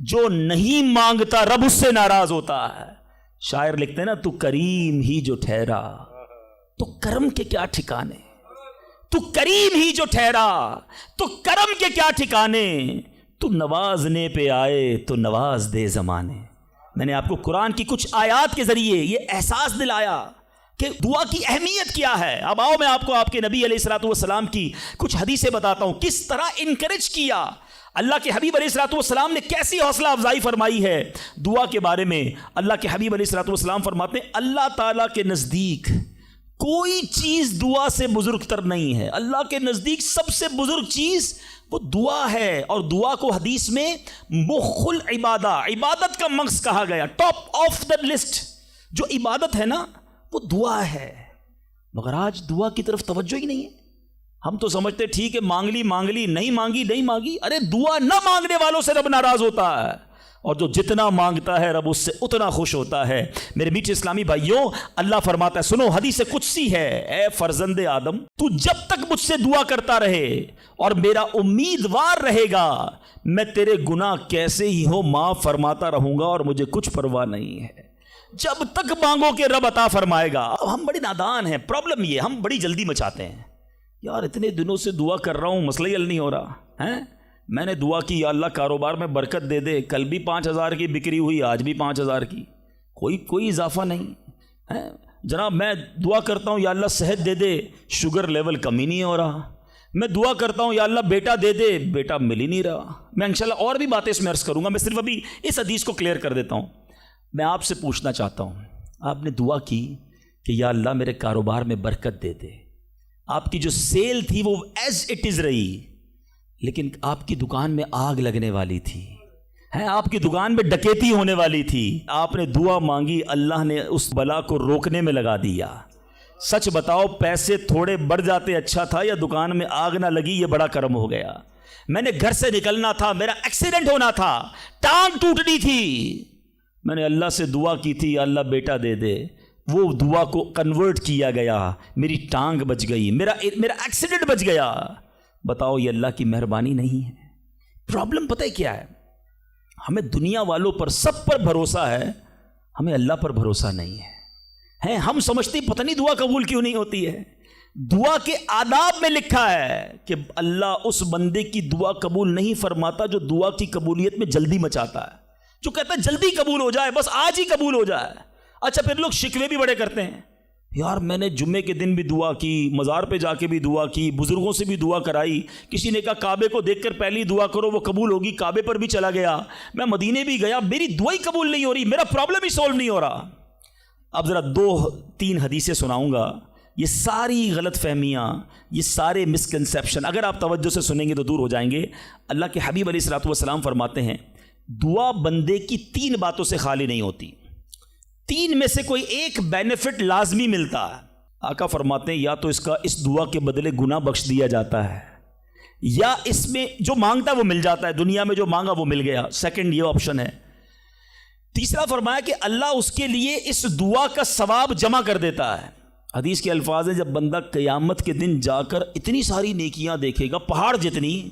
جو نہیں مانگتا رب اس سے ناراض ہوتا ہے۔ شاعر لکھتے ہیں نا، تو کریم ہی جو ٹھہرا تو کرم کے کیا ٹھکانے، تو کریم ہی جو ٹھہرا تو کرم کے کیا ٹھکانے، تو نوازنے پہ آئے تو نواز دے زمانے۔ میں نے آپ کو قرآن کی کچھ آیات کے ذریعے یہ احساس دلایا کہ دعا کی اہمیت کیا ہے۔ اب آؤ میں آپ کو آپ کے نبی علیہ الصلوۃ والسلام کی کچھ حدیثیں بتاتا ہوں، کس طرح انکریج کیا اللہ کے حبیب علیہ الصلوۃ والسلام نے، کیسی حوصلہ افزائی فرمائی ہے دعا کے بارے میں۔ اللہ کے حبیب علیہ الصلوۃ والسلام فرماتے ہیں اللہ تعالیٰ کے نزدیک کوئی چیز دعا سے بزرگ تر نہیں ہے، اللہ کے نزدیک سب سے بزرگ چیز وہ دعا ہے، اور دعا کو حدیث میں مخ العبادہ، عبادت کا مغز کہا گیا، ٹاپ آف دا لسٹ جو عبادت ہے نا وہ دعا ہے۔ مگر آج دعا کی طرف توجہ ہی نہیں ہے، ہم تو سمجھتے ٹھیک ہے مانگ لی، نہیں مانگی، ارے دعا نہ مانگنے والوں سے رب ناراض ہوتا ہے، اور جو جتنا مانگتا ہے رب اس سے اتنا خوش ہوتا ہے۔ میرے میٹھے اسلامی بھائیوں، اللہ فرماتا ہے، سنو حدیث قدسی ہے، اے فرزند آدم تو جب تک مجھ سے دعا کرتا رہے اور میرا امیدوار رہے گا، میں تیرے گناہ کیسے ہی ہو معاف فرماتا رہوں گا اور مجھے کچھ پرواہ نہیں ہے۔ جب تک مانگو کہ رب عطا فرمائے گا۔ اب ہم بڑے نادان ہیں، پرابلم یہ ہم بڑی جلدی مچاتے ہیں، یار اتنے دنوں سے دعا کر رہا ہوں مسئلہ ہی حل نہیں ہو رہا ہے، میں نے دعا کی یا اللہ کاروبار میں برکت دے دے، کل بھی 5,000 کی بکری ہوئی، آج بھی 5,000 کی، کوئی اضافہ نہیں ہے۔ جناب میں دعا کرتا ہوں یا اللہ صحت دے دے، شوگر لیول کم ہی نہیں ہو رہا۔ میں دعا کرتا ہوں یا اللہ بیٹا دے دے، بیٹا مل ہی نہیں رہا۔ میں انشاءاللہ اور بھی باتیں اس میں عرض کروں گا، میں صرف ابھی اس حدیث کو کلیئر کر دیتا ہوں۔ میں آپ سے پوچھنا چاہتا ہوں، آپ نے دعا کی کہ یا اللہ میرے کاروبار میں برکت دے دے، آپ کی جو سیل تھی وہ ایز اٹ از رہی، لیکن آپ کی دکان میں آگ لگنے والی تھی، آپ کی دکان میں ڈکیتی ہونے والی تھی، آپ نے دعا مانگی، اللہ نے اس بلا کو روکنے میں لگا دیا۔ سچ بتاؤ پیسے تھوڑے بڑھ جاتے اچھا تھا، یا دکان میں آگ نہ لگی یہ بڑا کرم ہو گیا؟ میں نے گھر سے نکلنا تھا، میرا ایکسیڈنٹ ہونا تھا، ٹانگ ٹوٹنی تھی، میں نے اللہ سے دعا کی تھی یا اللہ بیٹا دے دے، وہ دعا کو کنورٹ کیا گیا، میری ٹانگ بچ گئی، میرا ایکسیڈنٹ بچ گیا۔ بتاؤ یہ اللہ کی مہربانی نہیں ہے؟ پرابلم پتہ ہے کیا ہے؟ ہمیں دنیا والوں پر سب پر بھروسہ ہے، ہمیں اللہ پر بھروسہ نہیں ہے۔ ہم سمجھتے پتہ نہیں دعا قبول کیوں نہیں ہوتی ہے۔ دعا کے آداب میں لکھا ہے کہ اللہ اس بندے کی دعا قبول نہیں فرماتا جو دعا کی قبولیت میں جلدی مچاتا ہے، جو کہتا ہے جلدی قبول ہو جائے، بس آج ہی قبول ہو جائے۔ اچھا پھر لوگ شکوے بھی بڑے کرتے ہیں، یار میں نے جمعے کے دن بھی دعا کی، مزار پہ جا کے بھی دعا کی، بزرگوں سے بھی دعا کرائی، کسی نے کہا کعبے کو دیکھ کر پہلی دعا کرو وہ قبول ہوگی، کعبے پر بھی چلا گیا، میں مدینے بھی گیا، میری دعا ہی قبول نہیں ہو رہی، میرا پرابلم ہی سولو نہیں ہو رہا۔ اب ذرا 2-3 حدیثیں سناؤں گا، یہ ساری غلط فہمیاں، یہ سارے مسکنسیپشن اگر آپ توجہ سے سنیں گے تو دور ہو جائیں گے۔ اللہ کے حبیب علیہ الصلوۃ والسلام فرماتے ہیں دعا بندے کی 3 باتوں سے خالی نہیں ہوتی، 3 میں سے کوئی ایک بینیفٹ لازمی ملتا ہے۔ آقا فرماتے ہیں یا تو اس دعا کے بدلے گناہ بخش دیا جاتا ہے، یا اس میں جو مانگتا ہے وہ مل جاتا ہے، دنیا میں جو مانگا وہ مل گیا، سیکنڈ یہ آپشن ہے۔ تیسرا فرمایا کہ اللہ اس کے لیے اس دعا کا ثواب جمع کر دیتا ہے۔ حدیث کے الفاظ ہیں جب بندہ قیامت کے دن جا کر اتنی ساری نیکیاں دیکھے گا، پہاڑ جتنی،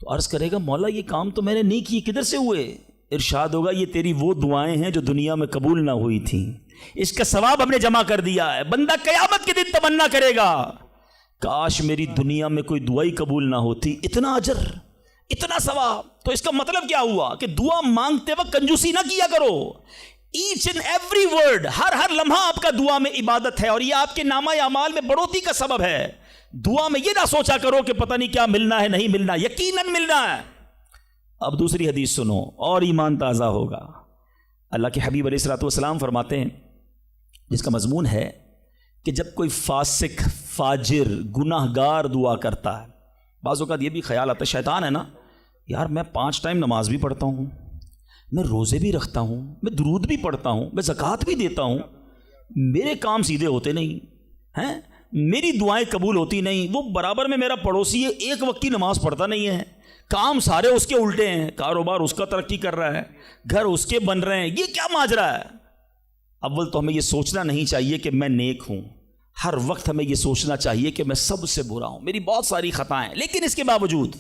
تو عرض کرے گا مولا یہ کام تو میں نے نہیں کیے، کدھر سے ہوئے؟ ارشاد ہوگا یہ تیری وہ دعائیں ہیں جو دنیا میں قبول نہ ہوئی تھیں، اس کا ثواب ہم نے جمع کر دیا ہے۔ بندہ قیامت کے دن تمنا کرے گا کاش میری دنیا میں کوئی دعا ہی قبول نہ ہوتی، اتنا اجر، اتنا ثواب۔ تو اس کا مطلب کیا ہوا کہ دعا مانگتے وقت کنجوسی نہ کیا کرو، ایچ اینڈ ایوری ورڈ، ہر لمحہ آپ کا دعا میں عبادت ہے، اور یہ آپ کے نامہ اعمال میں بڑھوتری کا سبب ہے۔ دعا میں یہ نہ سوچا کرو کہ پتہ نہیں کیا ملنا ہے نہیں ملنا، یقیناً ملنا ہے۔ اب دوسری حدیث سنو اور ایمان تازہ ہوگا۔ اللہ کے حبیب علیہ الصلوۃ والسلام فرماتے ہیں جس کا مضمون ہے کہ جب کوئی فاسق، فاجر، گناہ گار دعا کرتا ہے، بعض اوقات یہ بھی خیال آتا ہے شیطان ہے نا، یار میں 5 ٹائم نماز بھی پڑھتا ہوں، میں روزے بھی رکھتا ہوں، میں درود بھی پڑھتا ہوں، میں زکوٰۃ بھی دیتا ہوں، میرے کام سیدھے ہوتے نہیں ہیں، میری دعائیں قبول ہوتی نہیں، وہ برابر میں میرا پڑوسی ہے، ایک وقت کی نماز پڑھتا نہیں ہے، کام سارے اس کے الٹے ہیں، کاروبار اس کا ترقی کر رہا ہے، گھر اس کے بن رہے ہیں، یہ کیا ماجرا ہے؟ اول تو ہمیں یہ سوچنا نہیں چاہیے کہ میں نیک ہوں، ہر وقت ہمیں یہ سوچنا چاہیے کہ میں سب سے برا ہوں، میری بہت ساری خطائیں، لیکن اس کے باوجود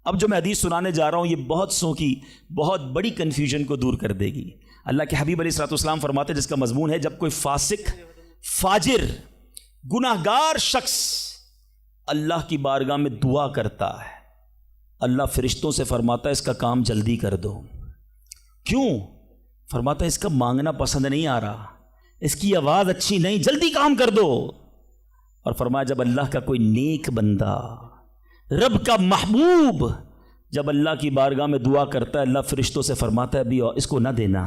اب جو میں حدیث سنانے جا رہا ہوں یہ بہت سو کی بہت بڑی کنفیوژن کو دور کر دے گی۔ اللہ کے حبیب علیہ الصلوۃ والسلام فرماتے ہیں جس کا مضمون ہے جب کوئی فاسق، فاجر، گناہ گار شخص اللہ کی بارگاہ میں دعا کرتا ہے، اللہ فرشتوں سے فرماتا ہے اس کا کام جلدی کر دو۔ کیوں؟ فرماتا ہے اس کا مانگنا پسند نہیں آ رہا، اس کی آواز اچھی نہیں، جلدی کام کر دو۔ اور فرمایا جب اللہ کا کوئی نیک بندہ، رب کا محبوب جب اللہ کی بارگاہ میں دعا کرتا ہے، اللہ فرشتوں سے فرماتا ہے ابھی اس کو نہ دینا،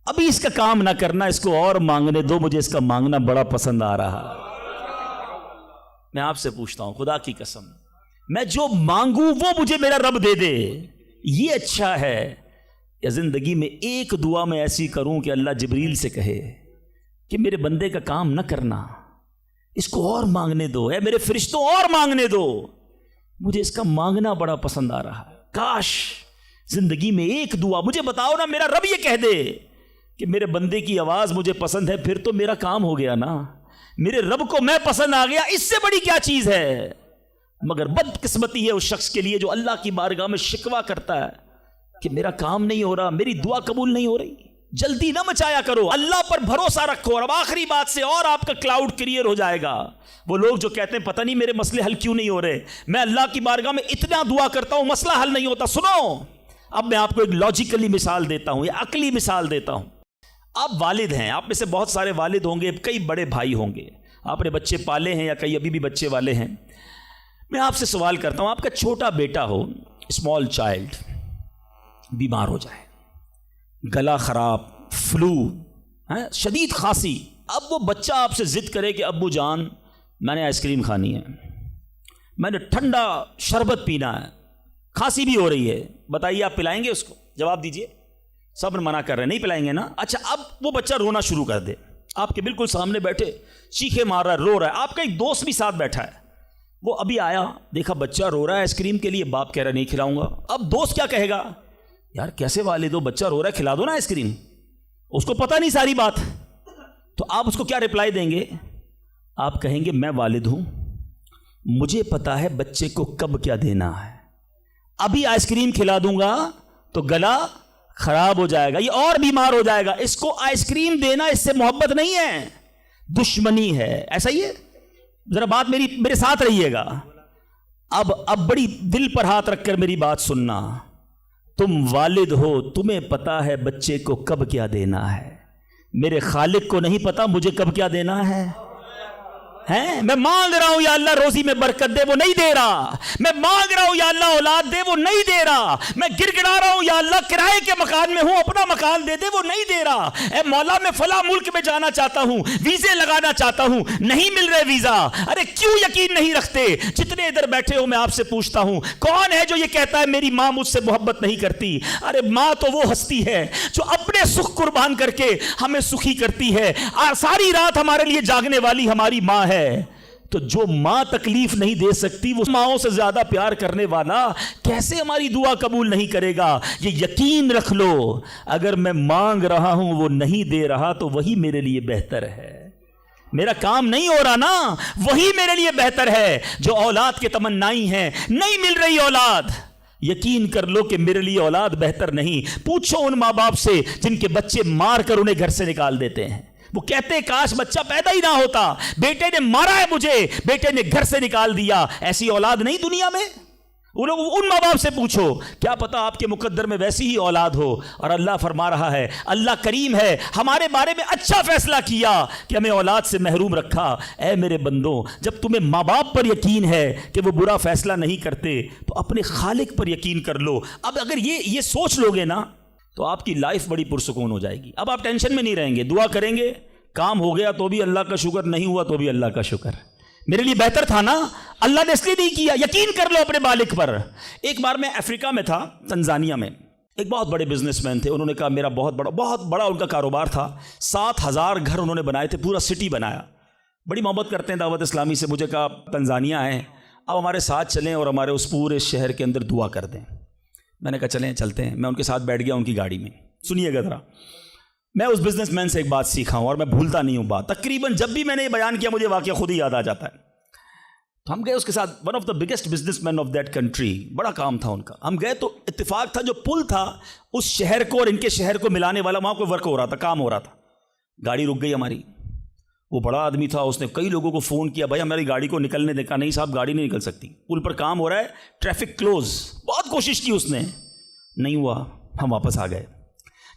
ابھی اس کا کام نہ کرنا، اس کو اور مانگنے دو، مجھے اس کا مانگنا بڑا پسند آ رہا۔ میں آپ سے پوچھتا ہوں خدا کی قسم، میں جو مانگوں وہ مجھے میرا رب دے دے، یہ اچھا ہے، یا زندگی میں ایک دعا میں ایسی کروں کہ اللہ جبریل سے کہے کہ میرے بندے کا کام نہ کرنا، اس کو اور مانگنے دو، اے میرے فرشتوں اور مانگنے دو، مجھے اس کا مانگنا بڑا پسند آ رہا ہے۔ کاش زندگی میں ایک دعا، مجھے بتاؤ نا، میرا رب یہ کہہ دے کہ میرے بندے کی آواز مجھے پسند ہے، پھر تو میرا کام ہو گیا نا، میرے رب کو میں پسند آ گیا، اس سے بڑی کیا چیز ہے؟ مگر بدقسمتی ہے اس شخص کے لیے جو اللہ کی بارگاہ میں شکوہ کرتا ہے کہ میرا کام نہیں ہو رہا، میری دعا قبول نہیں ہو رہی۔ جلدی نہ مچایا کرو، اللہ پر بھروسہ رکھو۔ اور اب آخری بات سے اور آپ کا کلاؤڈ کلیئر ہو جائے گا۔ وہ لوگ جو کہتے ہیں پتہ نہیں میرے مسئلے حل کیوں نہیں ہو رہے، میں اللہ کی بارگاہ میں اتنا دعا کرتا ہوں مسئلہ حل نہیں ہوتا، سنو اب میں آپ کو ایک لاجیکلی مثال دیتا ہوں یا عقلی مثال دیتا ہوں۔ آپ والد ہیں، آپ میں سے بہت سارے والد ہوں گے، کئی بڑے بھائی ہوں گے، آپ نے بچے پالے ہیں یا کئی ابھی بھی بچے والے ہیں۔ میں آپ سے سوال کرتا ہوں، آپ کا چھوٹا بیٹا ہو، اسمال چائلڈ، بیمار ہو جائے، گلا خراب، فلو، شدید کھانسی، اب وہ بچہ آپ سے ضد کرے کہ ابو جان میں نے آئس کریم کھانی ہے، میں نے ٹھنڈا شربت پینا ہے، کھانسی بھی ہو رہی ہے، بتائیے آپ پلائیں گے اس کو؟ جواب دیجئے۔ سب منع کر رہے ہیں، نہیں پلائیں گے نا؟ اچھا اب وہ بچہ رونا شروع کر دے، آپ کے بالکل سامنے بیٹھے چیخے مار رہا ہے، رو رہا ہے، آپ کا ایک دوست بھی ساتھ بیٹھا ہے، وہ ابھی آیا، دیکھا بچہ رو رہا ہے آئس کریم کے لیے، باپ کہہ رہا ہے نہیں کھلاؤں گا۔ اب دوست کیا کہے گا؟ یار کیسے والد ہو، بچہ رو رہا ہے کھلا دو نا آئس کریم، اس کو پتہ نہیں ساری بات۔ تو آپ اس کو کیا رپلائی دیں گے؟ آپ کہیں گے میں والد ہوں، مجھے پتا ہے بچے کو کب کیا دینا ہے، ابھی آئس کریم کھلا دوں گا تو گلا خراب ہو جائے گا، یہ اور بیمار ہو جائے گا، اس کو آئس کریم دینا اس سے محبت نہیں ہے، دشمنی ہے، ایسا ہی ہے۔ ذرا بات میرے ساتھ رہیے گا. اب بڑی دل پر ہاتھ رکھ کر میری بات سننا. تم والد ہو, تمہیں پتا ہے بچے کو کب کیا دینا ہے. میرے خالق کو نہیں پتا مجھے کب کیا دینا ہے. میں مانگ رہا ہوں یا اللہ روزی میں برکت دے, وہ نہیں دے رہا. میں مانگ رہا ہوں یا اللہ اولاد دے, وہ نہیں دے رہا. میں گر گڑا رہا ہوں یا اللہ کرائے کے مکان میں ہوں, اپنا مکان دے دے, وہ نہیں دے رہا. اے مولا میں فلاں ملک میں جانا چاہتا ہوں, ویزے لگانا چاہتا ہوں, نہیں مل رہے ویزا. ارے کیوں یقین نہیں رکھتے؟ جتنے ادھر بیٹھے ہو میں آپ سے پوچھتا ہوں, کون ہے جو یہ کہتا ہے میری ماں مجھ سے محبت نہیں کرتی؟ ارے ماں تو وہ ہستی ہے جو اپنے سکھ قربان کر کے ہمیں سکھی کرتی ہے. ساری رات ہمارے لیے جاگنے والی ہماری ماں ہے. تو جو ماں تکلیف نہیں دے سکتی, وہ ماؤں سے زیادہ پیار کرنے والا کیسے ہماری دعا قبول نہیں کرے گا؟ یہ یقین رکھ لو, اگر میں مانگ رہا ہوں وہ نہیں دے رہا تو وہی میرے لیے بہتر ہے. میرا کام نہیں ہو رہا نا, وہی میرے لیے بہتر ہے. جو اولاد کے تمنائی ہیں, نہیں مل رہی اولاد, یقین کر لو کہ میرے لیے اولاد بہتر نہیں. پوچھو ان ماں باپ سے جن کے بچے مار کر انہیں گھر سے نکال دیتے ہیں. وہ کہتے ہیں کاش بچہ پیدا ہی نہ ہوتا, بیٹے نے مارا ہے مجھے, بیٹے نے گھر سے نکال دیا. ایسی اولاد نہیں دنیا میں. ان ماں باپ سے پوچھو, کیا پتا آپ کے مقدر میں ویسی ہی اولاد ہو. اور اللہ فرما رہا ہے, اللہ کریم ہے, ہمارے بارے میں اچھا فیصلہ کیا کہ ہمیں اولاد سے محروم رکھا. اے میرے بندوں, جب تمہیں ماں باپ پر یقین ہے کہ وہ برا فیصلہ نہیں کرتے, تو اپنے خالق پر یقین کر لو. اب اگر یہ سوچ لو گے نا, تو آپ کی لائف بڑی پرسکون ہو جائے گی. اب آپ ٹینشن میں نہیں رہیں گے. دعا کریں گے, کام ہو گیا تو بھی اللہ کا شکر, نہیں ہوا تو بھی اللہ کا شکر. میرے لیے بہتر تھا نا, اللہ نے اس لیے نہیں کیا. یقین کر لو اپنے مالک پر. ایک بار میں افریقہ میں تھا, تنزانیہ میں. ایک بہت بڑے بزنس مین تھے, انہوں نے کہا میرا بہت بڑا ان کا کاروبار تھا. 7,000 گھر انہوں نے بنائے تھے, پورا سٹی بنایا. بڑی محبت کرتے ہیں دعوت اسلامی سے. مجھے کہا تنزانیہ آئے, اب ہمارے ساتھ چلیں اور ہمارے اس پورے شہر کے اندر دعا کر دیں. میں نے کہا چلیں چلتے ہیں. میں ان کے ساتھ بیٹھ گیا ان کی گاڑی میں. سنیے گا ذرا, میں اس بزنس مین سے ایک بات سیکھا ہوں اور میں بھولتا نہیں ہوں بات. تقریباً جب بھی میں نے یہ بیان کیا مجھے واقعہ خود ہی یاد آ جاتا ہے. ہم گئے اس کے ساتھ, one of the biggest business man of that country, بڑا کام تھا ان کا. ہم گئے تو اتفاق تھا جو پل تھا اس شہر کو اور ان کے شہر کو ملانے والا, وہاں کوئی ورک ہو رہا تھا, کام ہو رہا تھا. گاڑی رک گئی ہماری. وہ بڑا آدمی تھا, اس نے کئی لوگوں کو فون کیا, بھائی ہماری گاڑی کو نکلنے دیکھا. نہیں صاحب گاڑی نہیں نکل سکتی, پل پر کام ہو رہا ہے, ٹریفک کلوز. بہت کوشش کی اس نے, نہیں ہوا. ہم واپس آ گئے.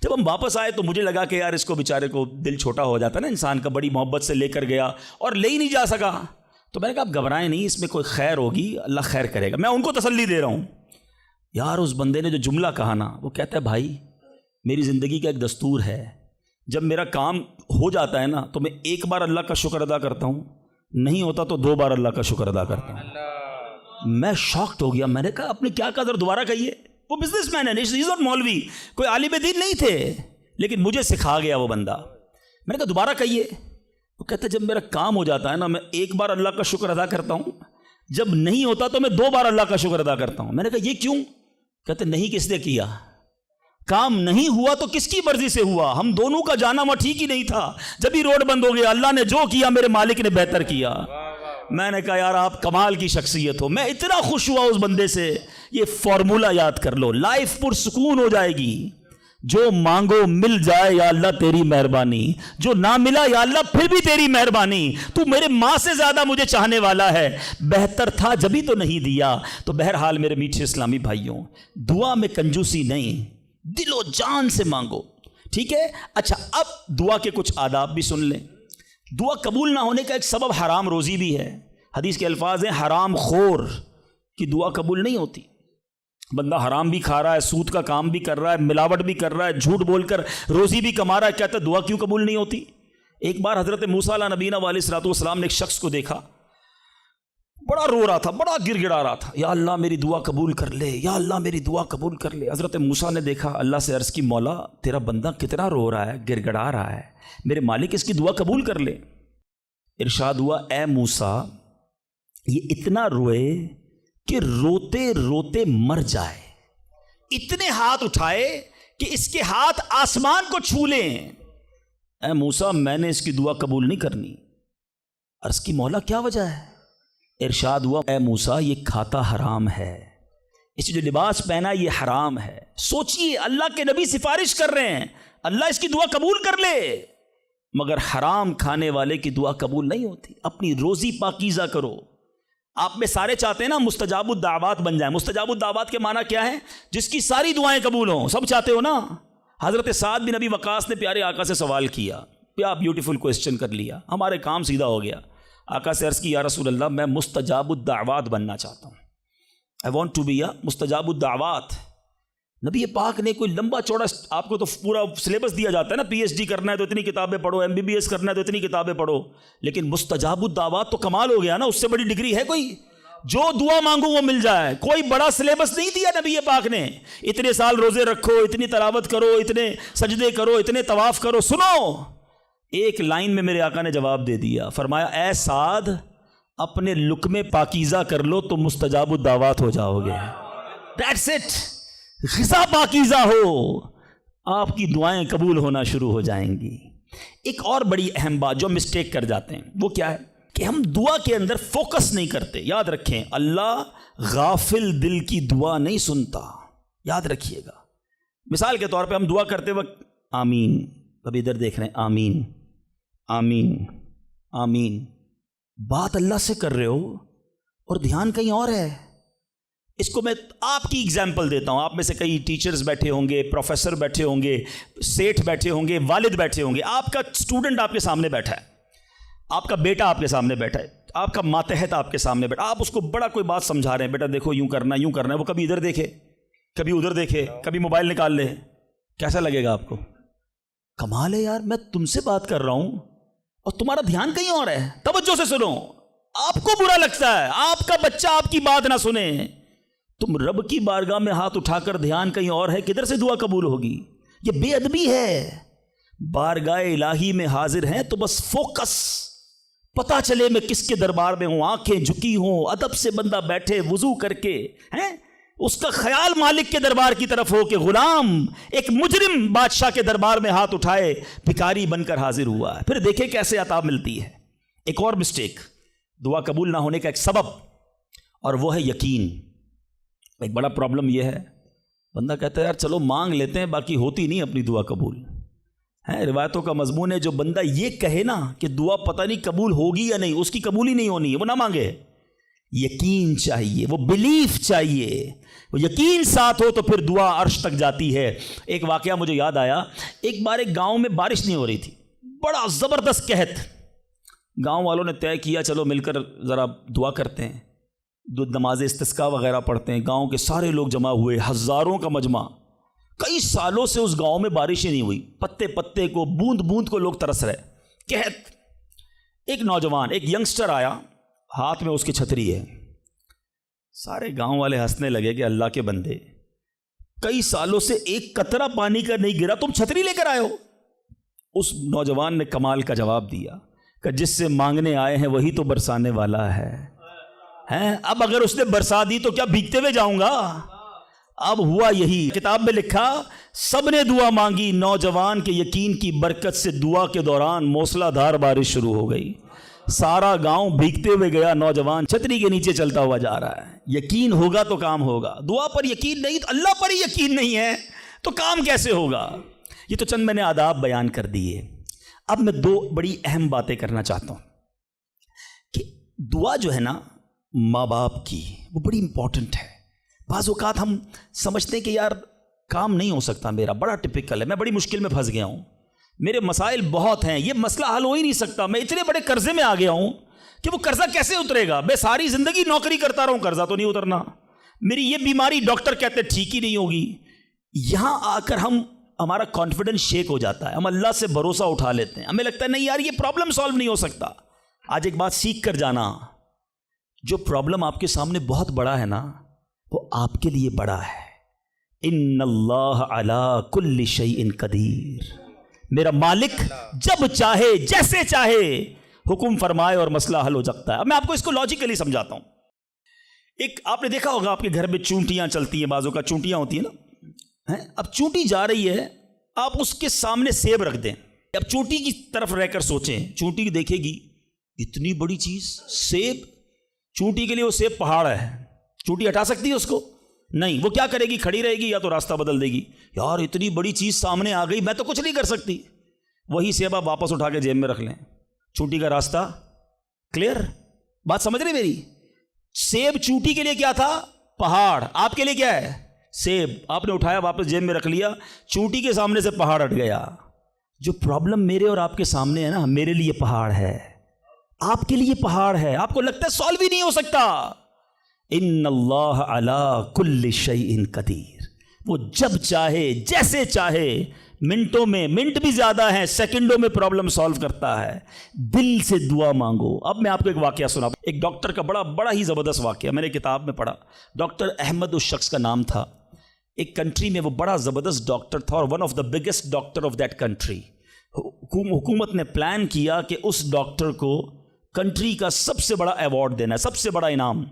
جب ہم واپس آئے تو مجھے لگا کہ یار اس کو بیچارے کو دل چھوٹا ہو جاتا ہے نا انسان کا, بڑی محبت سے لے کر گیا اور لے ہی نہیں جا سکا. تو میں نے کہا آپ گھبرائیں نہیں, اس میں کوئی خیر ہوگی, اللہ خیر کرے گا. میں ان کو تسلی دے رہا ہوں. یار اس بندے نے جو جملہ کہا نا, وہ کہتا ہے بھائی میری زندگی کا ایک دستور ہے, جب میرا کام ہو جاتا ہے نا تو میں ایک بار اللہ کا شکر ادا کرتا ہوں, نہیں ہوتا تو 2 بار اللہ کا شکر ادا کرتا ہوں. میں شاکڈ ہو گیا. میں نے کہا اپنے کیا قدر, دوبارہ کہیے. وہ بزنس مین ہے, ناٹ مولوی, کوئی عالم دین نہیں تھے, لیکن مجھے سکھا گیا وہ بندہ. میں نے کہا دوبارہ کہیے. وہ کہتا ہے جب میرا کام ہو جاتا ہے نا میں ایک بار اللہ کا شکر ادا کرتا ہوں, جب نہیں ہوتا تو میں 2 بار اللہ کا شکر ادا کرتا ہوں. میں نے کہا یہ کیوں؟ کہتے نہیں کس نے کیا, کام نہیں ہوا تو کس کی مرضی سے ہوا, ہم دونوں کا جانا وہاں ٹھیک ہی نہیں تھا. جب ہی روڈ بند ہو گیا, اللہ نے جو کیا میرے مالک نے بہتر کیا. میں نے کہا یار آپ کمال کی شخصیت ہو. میں اتنا خوش ہوا اس بندے سے. یہ فارمولہ یاد کر لو, لائف پرسکون ہو جائے گی. جو مانگو مل جائے یا اللہ تیری مہربانی, جو نہ ملا یا اللہ پھر بھی تیری مہربانی. تو میرے ماں سے زیادہ مجھے چاہنے والا ہے, بہتر تھا جبھی تو نہیں دیا. تو بہرحال میرے میٹھے اسلامی بھائیوں, دعا میں کنجوسی نہیں, دل و جان سے مانگو, ٹھیک ہے. اچھا اب دعا کے کچھ آداب بھی سن لیں. دعا قبول نہ ہونے کا ایک سبب حرام روزی بھی ہے. حدیث کے الفاظ ہیں حرام خور کی دعا قبول نہیں ہوتی. بندہ حرام بھی کھا رہا ہے, سود کا کام بھی کر رہا ہے, ملاوٹ بھی کر رہا ہے, جھوٹ بول کر روزی بھی کما رہا ہے, کہتا ہے دعا کیوں قبول نہیں ہوتی. ایک بار حضرت موسیٰ علیہ نبینا علیہ الصلوۃ والسلام نے ایک شخص کو دیکھا, بڑا رو رہا تھا, بڑا گر گڑا رہا تھا, یا اللہ میری دعا قبول کر لے, یا اللہ میری دعا قبول کر لے. حضرت موسیٰ نے دیکھا, اللہ سے عرض کی مولا تیرا بندہ کتنا رو رہا ہے, گر گڑا رہا ہے, میرے مالک اس کی دعا قبول کر لے. ارشاد ہوا اے موسیٰ یہ اتنا روئے کہ روتے روتے مر جائے, اتنے ہاتھ اٹھائے کہ اس کے ہاتھ آسمان کو چھو لیں. اے موسیٰ میں نے اس کی دعا قبول نہیں کرنی. عرض کی مولا کیا وجہ ہے؟ ارشاد ہوا اے موسیٰ یہ کھاتا حرام ہے, اس جو لباس پہنا یہ حرام ہے. سوچئے اللہ کے نبی سفارش کر رہے ہیں, اللہ اس کی دعا قبول کر لے. مگر حرام کھانے والے کی دعا قبول نہیں ہوتی. اپنی روزی پاکیزہ کرو. آپ میں سارے چاہتے ہیں نا مستجاب الدعوات بن جائیں. مستجاب الدعوات کے معنی کیا ہے؟ جس کی ساری دعائیں قبول ہوں. سب چاہتے ہو نا. حضرت سعد بن ابی وقاص نے پیارے آقا سے سوال کیا, کیا بیوٹیفل کویسچن کر لیا, ہمارے کام سیدھا ہو گیا. آقا سے عرض کی یا رسول اللہ میں مستجاب الدعوات بننا چاہتا ہوں. I want to be a مستجاب الدعوات. نبی پاک نے کوئی لمبا چوڑا, آپ کو تو پورا سلیبس دیا جاتا ہے نا, پی ایچ ڈی کرنا ہے تو اتنی کتابیں پڑھو, ایم بی بی ایس کرنا ہے تو اتنی کتابیں پڑھو, لیکن مستجاب الدعوات تو کمال ہو گیا نا. اس سے بڑی ڈگری ہے کوئی؟ جو دعا مانگو وہ مل جائے. کوئی بڑا سلیبس نہیں دیا نبی پاک نے. اتنے سال روزے رکھو, اتنی تلاوت کرو, اتنے سجدے کرو, اتنے طواف کرو. سنو, ایک لائن میں میرے آقا نے جواب دے دیا. فرمایا اے سعد اپنے لقمے پاکیزہ کر لو تو مستجاب الدعوات ہو جاؤ گے. That's it. غذا پاکیزہ ہو, آپ کی دعائیں قبول ہونا شروع ہو جائیں گی. ایک اور بڑی اہم بات جو مسٹیک کر جاتے ہیں وہ کیا ہے کہ ہم دعا کے اندر فوکس نہیں کرتے. یاد رکھیں, اللہ غافل دل کی دعا نہیں سنتا. یاد رکھیے گا. مثال کے طور پہ ہم دعا کرتے وقت آمین, ابھی ادھر دیکھ رہے ہیں, آمین آمین آمین, بات اللہ سے کر رہے ہو اور دھیان کہیں اور ہے. اس کو میں آپ کی اگزامپل دیتا ہوں. آپ میں سے کئی ٹیچرز بیٹھے ہوں گے, پروفیسر بیٹھے ہوں گے, سیٹھ بیٹھے ہوں گے, والد بیٹھے ہوں گے. آپ کا اسٹوڈنٹ آپ کے سامنے بیٹھا ہے, آپ کا بیٹا آپ کے سامنے بیٹھا ہے, آپ کا ماتحت آپ کے سامنے بیٹھا. آپ اس کو بڑا کوئی بات سمجھا رہے ہیں, بیٹا دیکھو یوں کرنا یوں کرنا ہے. وہ کبھی ادھر دیکھے, کبھی ادھر دیکھے, کبھی موبائل نکال لے. کیسا لگے گا آپ کو؟ کمال ہے یار, میں تم سے بات کر رہا ہوں اور تمہارا دھیان کہیں اور ہے. توجہ سے سنو. آپ کو برا لگتا ہے آپ کا بچہ آپ کی بات نہ سنے. تم رب کی بارگاہ میں ہاتھ اٹھا کر دھیان کہیں اور ہے, کدھر سے دعا قبول ہوگی؟ یہ بے ادبی ہے. بارگاہ الہی میں حاضر ہیں تو بس فوکس, پتہ چلے میں کس کے دربار میں ہوں. آنکھیں جھکی ہوں, ادب سے بندہ بیٹھے وضو کر کے, ہیں اس کا خیال مالک کے دربار کی طرف ہو کہ غلام ایک مجرم بادشاہ کے دربار میں ہاتھ اٹھائے, بھکاری بن کر حاضر ہوا ہے. پھر دیکھیں کیسے عطا ملتی ہے. ایک اور مسٹیک, دعا قبول نہ ہونے کا ایک سبب, اور وہ ہے یقین. ایک بڑا پرابلم یہ ہے, بندہ کہتا ہے یار چلو مانگ لیتے ہیں, باقی ہوتی نہیں اپنی دعا قبول. ہے روایتوں کا مضمون ہے جو بندہ یہ کہے نا کہ دعا پتہ نہیں قبول ہوگی یا نہیں, اس کی قبول ہی نہیں ہونی ہے, وہ نہ مانگے. یقین چاہیے, وہ بلیف چاہیے, وہ یقین ساتھ ہو تو پھر دعا عرش تک جاتی ہے. ایک واقعہ مجھے یاد آیا. ایک بار ایک گاؤں میں بارش نہیں ہو رہی تھی, بڑا زبردست قحط. گاؤں والوں نے طے کیا چلو مل کر ذرا دعا کرتے ہیں, نماز استسقاء وغیرہ پڑھتے ہیں. گاؤں کے سارے لوگ جمع ہوئے, ہزاروں کا مجمع. کئی سالوں سے اس گاؤں میں بارش ہی نہیں ہوئی, پتے پتے کو بوند بوند کو لوگ ترس رہے, قحط. ایک نوجوان, ایک ینگسٹر آیا, ہاتھ میں اس کی چھتری ہے. سارے گاؤں والے ہنسنے لگے کہ اللہ کے بندے, کئی سالوں سے ایک قطرہ پانی کا نہیں گرا, تم چھتری لے کر آئے ہو. اس نوجوان نے کمال کا جواب دیا کہ جس سے مانگنے آئے ہیں وہی تو برسانے والا ہے. اب اگر اس نے برسا دی تو کیا بھیگتے ہوئے جاؤں گا؟ اب ہوا یہی. کتاب میں لکھا سب نے دعا مانگی, نوجوان کے یقین کی برکت سے دعا کے دوران موسلا دھار بارش شروع ہو گئی. سارا گاؤں بھیگتے ہوئے گیا, نوجوان چھتری کے نیچے چلتا ہوا جا رہا ہے. یقین ہوگا تو کام ہوگا. دعا پر یقین نہیں تو اللہ پر ہی یقین نہیں ہے تو کام کیسے ہوگا؟ یہ تو چند میں نے آداب بیان کر دیے. اب میں دو بڑی اہم باتیں کرنا چاہتا ہوں کہ دعا جو ہے نا ماں باپ کی, وہ بڑی امپورٹنٹ ہے. بعض اوقات ہم سمجھتے ہیں کہ یار کام نہیں ہو سکتا میرا, بڑا ٹپکل ہے, میں بڑی مشکل میں پھنس گیا ہوں, میرے مسائل بہت ہیں, یہ مسئلہ حل ہو ہی نہیں سکتا, میں اتنے بڑے قرضے میں آ گیا ہوں کہ وہ قرضہ کیسے اترے گا؟ میں ساری زندگی نوکری کرتا رہوں, قرضہ تو نہیں اترنا, میری یہ بیماری ڈاکٹر کہتے ٹھیک ہی نہیں ہوگی. یہاں آ کر ہمارا کانفیڈنس شیک ہو جاتا ہے, ہم اللہ سے بھروسہ اٹھا لیتے ہیں, ہمیں لگتا ہے نہیں یار یہ پرابلم سالو نہیں ہو سکتا. آج ایک بات سیکھ کر جانا, جو پرابلم آپ کے سامنے بہت بڑا ہے نا وہ آپ کے لیے بڑا ہے. ان اللہ علی کل شیء قدیر, میرا مالک جب چاہے جیسے چاہے حکم فرمائے اور مسئلہ حل ہو سکتا ہے. اب میں آپ کو اس کو لاجیکلی سمجھاتا ہوں. ایک آپ نے دیکھا ہوگا آپ کے گھر میں چونٹیاں چلتی ہیں, بازوں کا چونٹیاں ہوتی ہیں نا, اب چونٹی جا رہی ہے, آپ اس کے سامنے سیب رکھ دیں. اب چونٹی کی طرف رہ کر سوچیں, چونٹی دیکھے گی اتنی بڑی چیز سیب, چونٹی کے لیے وہ سیب پہاڑ ہے, چونٹی ہٹا سکتی ہے اس کو؟ نہیں. وہ کیا کرے گی؟ کھڑی رہے گی یا تو راستہ بدل دے گی, یار اتنی بڑی چیز سامنے آ گئی میں تو کچھ نہیں کر سکتی. وہی سیب آپ واپس اٹھا کے جیب میں رکھ لیں. چوٹی کا راستہ کلیئر؟ بات سمجھ رہے میری؟ سیب چوٹی کے لیے کیا تھا؟ پہاڑ. آپ کے لیے کیا ہے؟ سیب. آپ نے اٹھایا واپس جیب میں رکھ لیا, چوٹی کے سامنے سے پہاڑ ہٹ گیا. جو پرابلم میرے اور آپ کے سامنے ہے نا, میرے لیے پہاڑ ہے, آپ کے لیے پہاڑ ہے. آپ کو لگتا ہے سالو ہی نہیں ہو سکتا. ان اللہ علی کل شیء قدیر. وہ جب چاہے جیسے چاہے, منٹوں میں, منٹ بھی زیادہ ہیں, سیکنڈوں میں پرابلم سالو کرتا ہے. دل سے دعا مانگو. اب میں آپ کو ایک واقعہ سنا. ایک ڈاکٹر کا بڑا ہی زبردست واقعہ میں نے کتاب میں پڑھا. ڈاکٹر احمد اس شخص کا نام تھا. ایک کنٹری میں وہ بڑا زبردست ڈاکٹر تھا اور one of the biggest doctor of that country. حکومت نے پلان کیا کہ اس ڈاکٹر کو کنٹری کا سب سے بڑا ایوارڈ دینا ہے, سب سے بڑا انعام.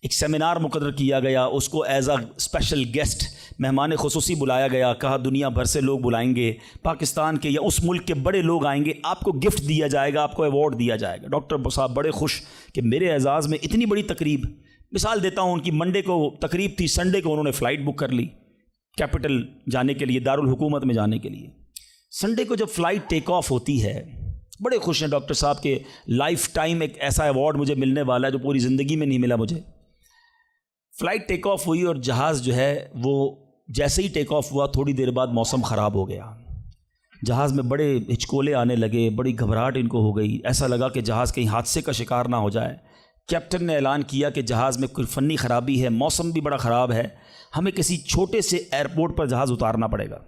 ایک سیمینار مقرر کیا گیا, اس کو ایز اے اسپیشل گیسٹ مہمان خصوصی بلایا گیا. کہا دنیا بھر سے لوگ بلائیں گے, پاکستان کے یا اس ملک کے بڑے لوگ آئیں گے, آپ کو گفٹ دیا جائے گا, آپ کو ایوارڈ دیا جائے گا. ڈاکٹر صاحب بڑے خوش کہ میرے اعزاز میں اتنی بڑی تقریب. مثال دیتا ہوں, ان کی منڈے کو تقریب تھی, سنڈے کو انہوں نے فلائٹ بک کر لی کیپٹل جانے کے لیے, دارالحکومت میں جانے کے لیے. سنڈے کو جب فلائٹ ٹیک آف ہوتی ہے, بڑے خوش ہیں ڈاکٹر صاحب کے لائف ٹائم ایک ایسا ایوارڈ مجھے ملنے والا ہے جو پوری زندگی میں نہیں ملا مجھے. فلائٹ ٹیک آف ہوئی اور جہاز جو ہے وہ جیسے ہی ٹیک آف ہوا تھوڑی دیر بعد موسم خراب ہو گیا. جہاز میں بڑے ہچکولے آنے لگے, بڑی گھبراہٹ ان کو ہو گئی. ایسا لگا کہ جہاز کہیں حادثے کا شکار نہ ہو جائے. کیپٹن نے اعلان کیا کہ جہاز میں کوئی فنی خرابی ہے, موسم بھی بڑا خراب ہے, ہمیں کسی چھوٹے سے ایئرپورٹ پر جہاز اتارنا پڑے گا.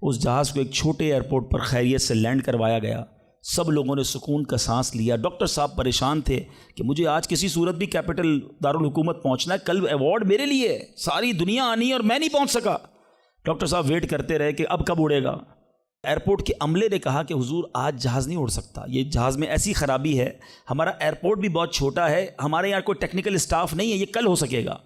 اس جہاز کو ایک چھوٹے ایئرپورٹ پر خیریت سے لینڈ کروایا گیا. سب لوگوں نے سکون کا سانس لیا. ڈاکٹر صاحب پریشان تھے کہ مجھے آج کسی صورت بھی کیپٹل دارالحکومت پہنچنا ہے, کل ایوارڈ میرے لیے, ساری دنیا آنی ہے اور میں نہیں پہنچ سکا. ڈاکٹر صاحب ویٹ کرتے رہے کہ اب کب اڑے گا. ایئرپورٹ کے عملے نے کہا کہ حضور آج جہاز نہیں اڑ سکتا, یہ جہاز میں ایسی خرابی ہے, ہمارا ایئرپورٹ بھی بہت چھوٹا ہے, ہمارے یہاں کوئی ٹیکنیکل اسٹاف نہیں ہے, یہ کل ہو سکے گا.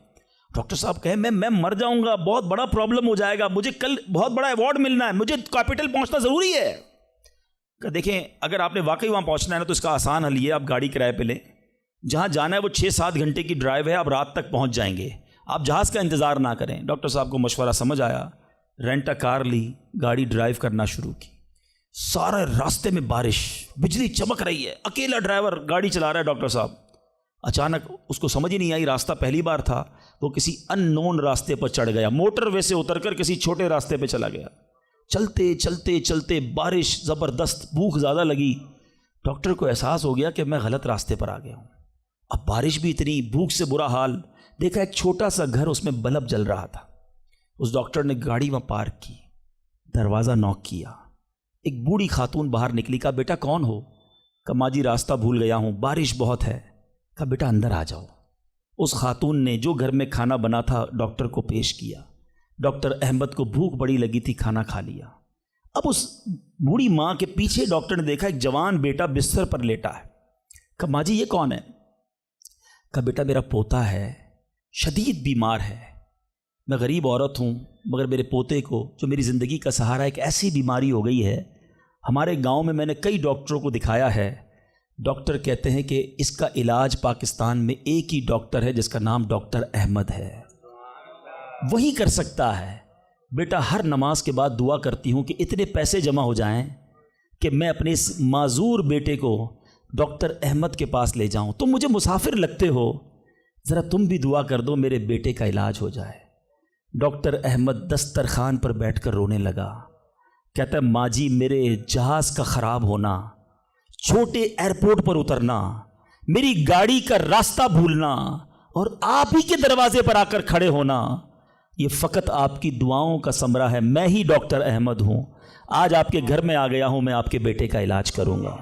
ڈاکٹر صاحب کہیں میں مر جاؤں گا, بہت بڑا پرابلم ہو جائے گا, مجھے کل بہت بڑا ایوارڈ ملنا ہے, مجھے کیپٹل پہنچنا ضروری ہے. کہ دیکھیں اگر آپ نے واقعی وہاں پہنچنا ہے نا تو اس کا آسان حل یہ ہے, آپ گاڑی کرائے پہ لیں, جہاں جانا ہے وہ 6-7 گھنٹے کی ڈرائیو ہے, آپ رات تک پہنچ جائیں گے, آپ جہاز کا انتظار نہ کریں. ڈاکٹر صاحب کو مشورہ سمجھ آیا, رینٹ اے کار لی, گاڑی ڈرائیو کرنا شروع کی. سارے راستے میں بارش, بجلی چمک رہی ہے, اکیلا ڈرائیور گاڑی چلا رہا ہے ڈاکٹر صاحب. اچانک اس کو سمجھ ہی نہیں آئی, راستہ پہلی بار تھا, وہ کسی ان نون راستے پر چڑھ گیا, موٹر وے سے اتر کر کسی چھوٹے راستے پہ چلا گیا. چلتے چلتے چلتے بارش زبردست, بھوک زیادہ لگی. ڈاکٹر کو احساس ہو گیا کہ میں غلط راستے پر آ گیا ہوں. اب بارش بھی اتنی, بھوک سے برا حال. دیکھا ایک چھوٹا سا گھر, اس میں بلب جل رہا تھا. اس ڈاکٹر نے گاڑی وہاں پارک کی, دروازہ نوک کیا. ایک بوڑھی خاتون باہر نکلی. کہا بیٹا کون ہو؟ کہا ماں جی راستہ بھول گیا ہوں, بارش بہت ہے. کہا بیٹا اندر آ جاؤ. اس خاتون نے جو گھر میں کھانا بنا تھا ڈاکٹر کو پیش کیا. ڈاکٹر احمد کو بھوک بڑی لگی تھی, کھانا کھا لیا. اب اس بوڑھی ماں کے پیچھے ڈاکٹر نے دیکھا ایک جوان بیٹا بستر پر لیٹا ہے. کہا ماں جی یہ کون ہے؟ کہا بیٹا میرا پوتا ہے, شدید بیمار ہے. میں غریب عورت ہوں مگر میرے پوتے کو جو میری زندگی کا سہارا, ایک ایسی بیماری ہو گئی ہے. ہمارے گاؤں میں نے کئی ڈاکٹروں کو دکھایا ہے. ڈاکٹر کہتے ہیں کہ اس کا علاج پاکستان میں ایک ہی ڈاکٹر ہے جس کا نام ڈاکٹر احمد ہے, وہی کر سکتا ہے. بیٹا ہر نماز کے بعد دعا کرتی ہوں کہ اتنے پیسے جمع ہو جائیں کہ میں اپنے اس معذور بیٹے کو ڈاکٹر احمد کے پاس لے جاؤں. تم مجھے مسافر لگتے ہو, ذرا تم بھی دعا کر دو میرے بیٹے کا علاج ہو جائے. ڈاکٹر احمد دسترخوان پر بیٹھ کر رونے لگا. کہتا ہے ماں جی میرے جہاز کا خراب ہونا, چھوٹے ایئرپورٹ پر اترنا, میری گاڑی کا راستہ بھولنا اور آپ ہی کے دروازے پر آ کر کھڑے ہونا, یہ فقط آپ کی دعاؤں کا ثمرہ ہے. میں ہی ڈاکٹر احمد ہوں, آج آپ کے گھر میں آ گیا ہوں, میں آپ کے بیٹے کا علاج کروں گا.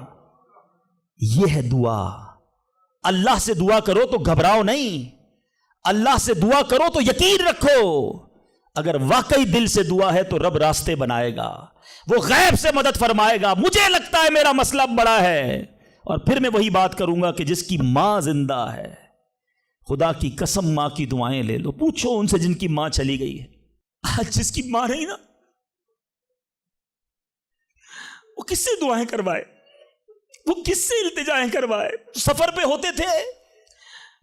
یہ ہے دعا. اللہ سے دعا کرو تو گھبراؤ نہیں, اللہ سے دعا کرو تو یقین رکھو, اگر واقعی دل سے دعا ہے تو رب راستے بنائے گا, وہ غیب سے مدد فرمائے گا. مجھے لگتا ہے میرا مسئلہ بڑا ہے, اور پھر میں وہی بات کروں گا کہ جس کی ماں زندہ ہے, خدا کی قسم ماں کی دعائیں لے لو, پوچھو ان سے جن کی ماں چلی گئی ہے. آج جس کی ماں نہیں نا, وہ کس سے دعائیں کروائے, وہ کس سے التجائیں کروائے. سفر پہ ہوتے تھے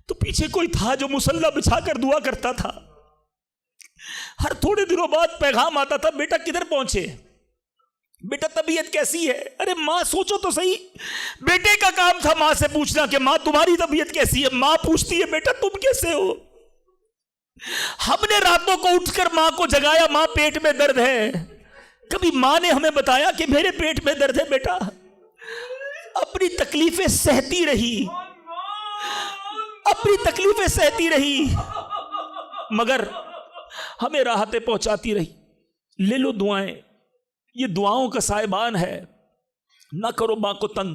تو پیچھے کوئی تھا جو مصلی بچھا کر دعا کرتا تھا. ہر تھوڑے دنوں بعد پیغام آتا تھا بیٹا کدھر پہنچے, بیٹا طبیعت کیسی ہے؟ ارے ماں سوچو تو صحیح، بیٹے کا کام تھا ماں سے پوچھنا کہ ماں تمہاری طبیعت کیسی ہے، ماں پوچھتی ہے بیٹا تم کیسے ہو؟ ہم نے راتوں کو اٹھ کر ماں کو جگایا، ماں پیٹ میں درد ہے، کبھی ماں نے ہمیں بتایا کہ میرے پیٹ میں درد ہے؟ بیٹا اپنی تکلیفیں سہتی رہی، اپنی تکلیفیں سہتی رہی، مگر ہمیں راحتیں پہنچاتی رہی۔ لے لو دعائیں، یہ دعاؤں کا سائبان ہے۔ نہ کرو ماں کو تنگ،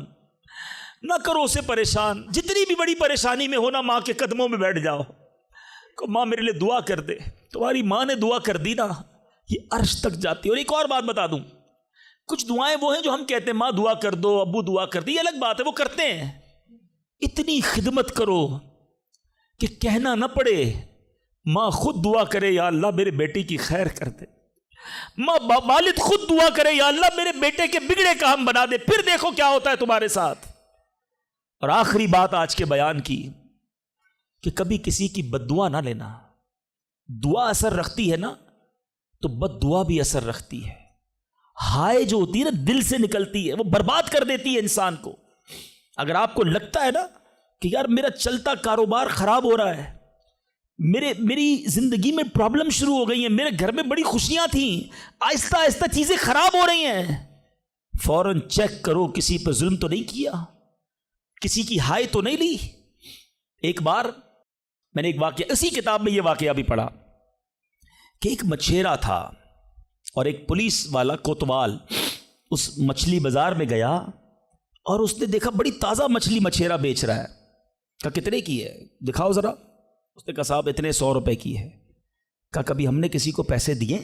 نہ کرو اسے پریشان، جتنی بھی بڑی پریشانی میں ہونا ماں کے قدموں میں بیٹھ جاؤ کہ ماں میرے لیے دعا کر دے۔ تمہاری ماں نے دعا کر دی نا، یہ عرش تک جاتی ہے۔ اور ایک اور بات بتا دوں، کچھ دعائیں وہ ہیں جو ہم کہتے ہیں ماں دعا کر دو، ابو دعا کر دی، یہ الگ بات ہے، وہ کرتے ہیں۔ اتنی خدمت کرو کہ کہنا نہ پڑے، ماں خود دعا کرے یا اللہ میرے بیٹی کی خیر کر دے، ماں والد خود دعا کرے یا اللہ میرے بیٹے کے بگڑے کام بنا دے، پھر دیکھو کیا ہوتا ہے تمہارے ساتھ۔ اور آخری بات آج کے بیان کی کہ کبھی کسی کی بد دعا نہ لینا۔ دعا اثر رکھتی ہے نا تو بد دعا بھی اثر رکھتی ہے۔ ہائے جو ہوتی ہے نا دل سے نکلتی ہے، وہ برباد کر دیتی ہے انسان کو۔ اگر آپ کو لگتا ہے نا کہ یار میرا چلتا کاروبار خراب ہو رہا ہے، میری زندگی میں پرابلم شروع ہو گئی ہیں، میرے گھر میں بڑی خوشیاں تھیں، آہستہ آہستہ چیزیں خراب ہو رہی ہیں، فوراً چیک کرو کسی پر ظلم تو نہیں کیا، کسی کی ہائے تو نہیں لی۔ ایک بار میں نے ایک واقعہ، اسی کتاب میں یہ واقعہ بھی پڑھا کہ ایک مچھیرا تھا اور ایک پولیس والا کوتوال اس مچھلی بازار میں گیا اور اس نے دیکھا بڑی تازہ مچھلی مچھیرا بیچ رہا ہے۔ کہا کتنے کی ہے دکھاؤ ذرا۔ اس نے کہا صاحب اتنے 100 روپے کی ہے۔ کہا کبھی ہم نے کسی کو پیسے دیے؟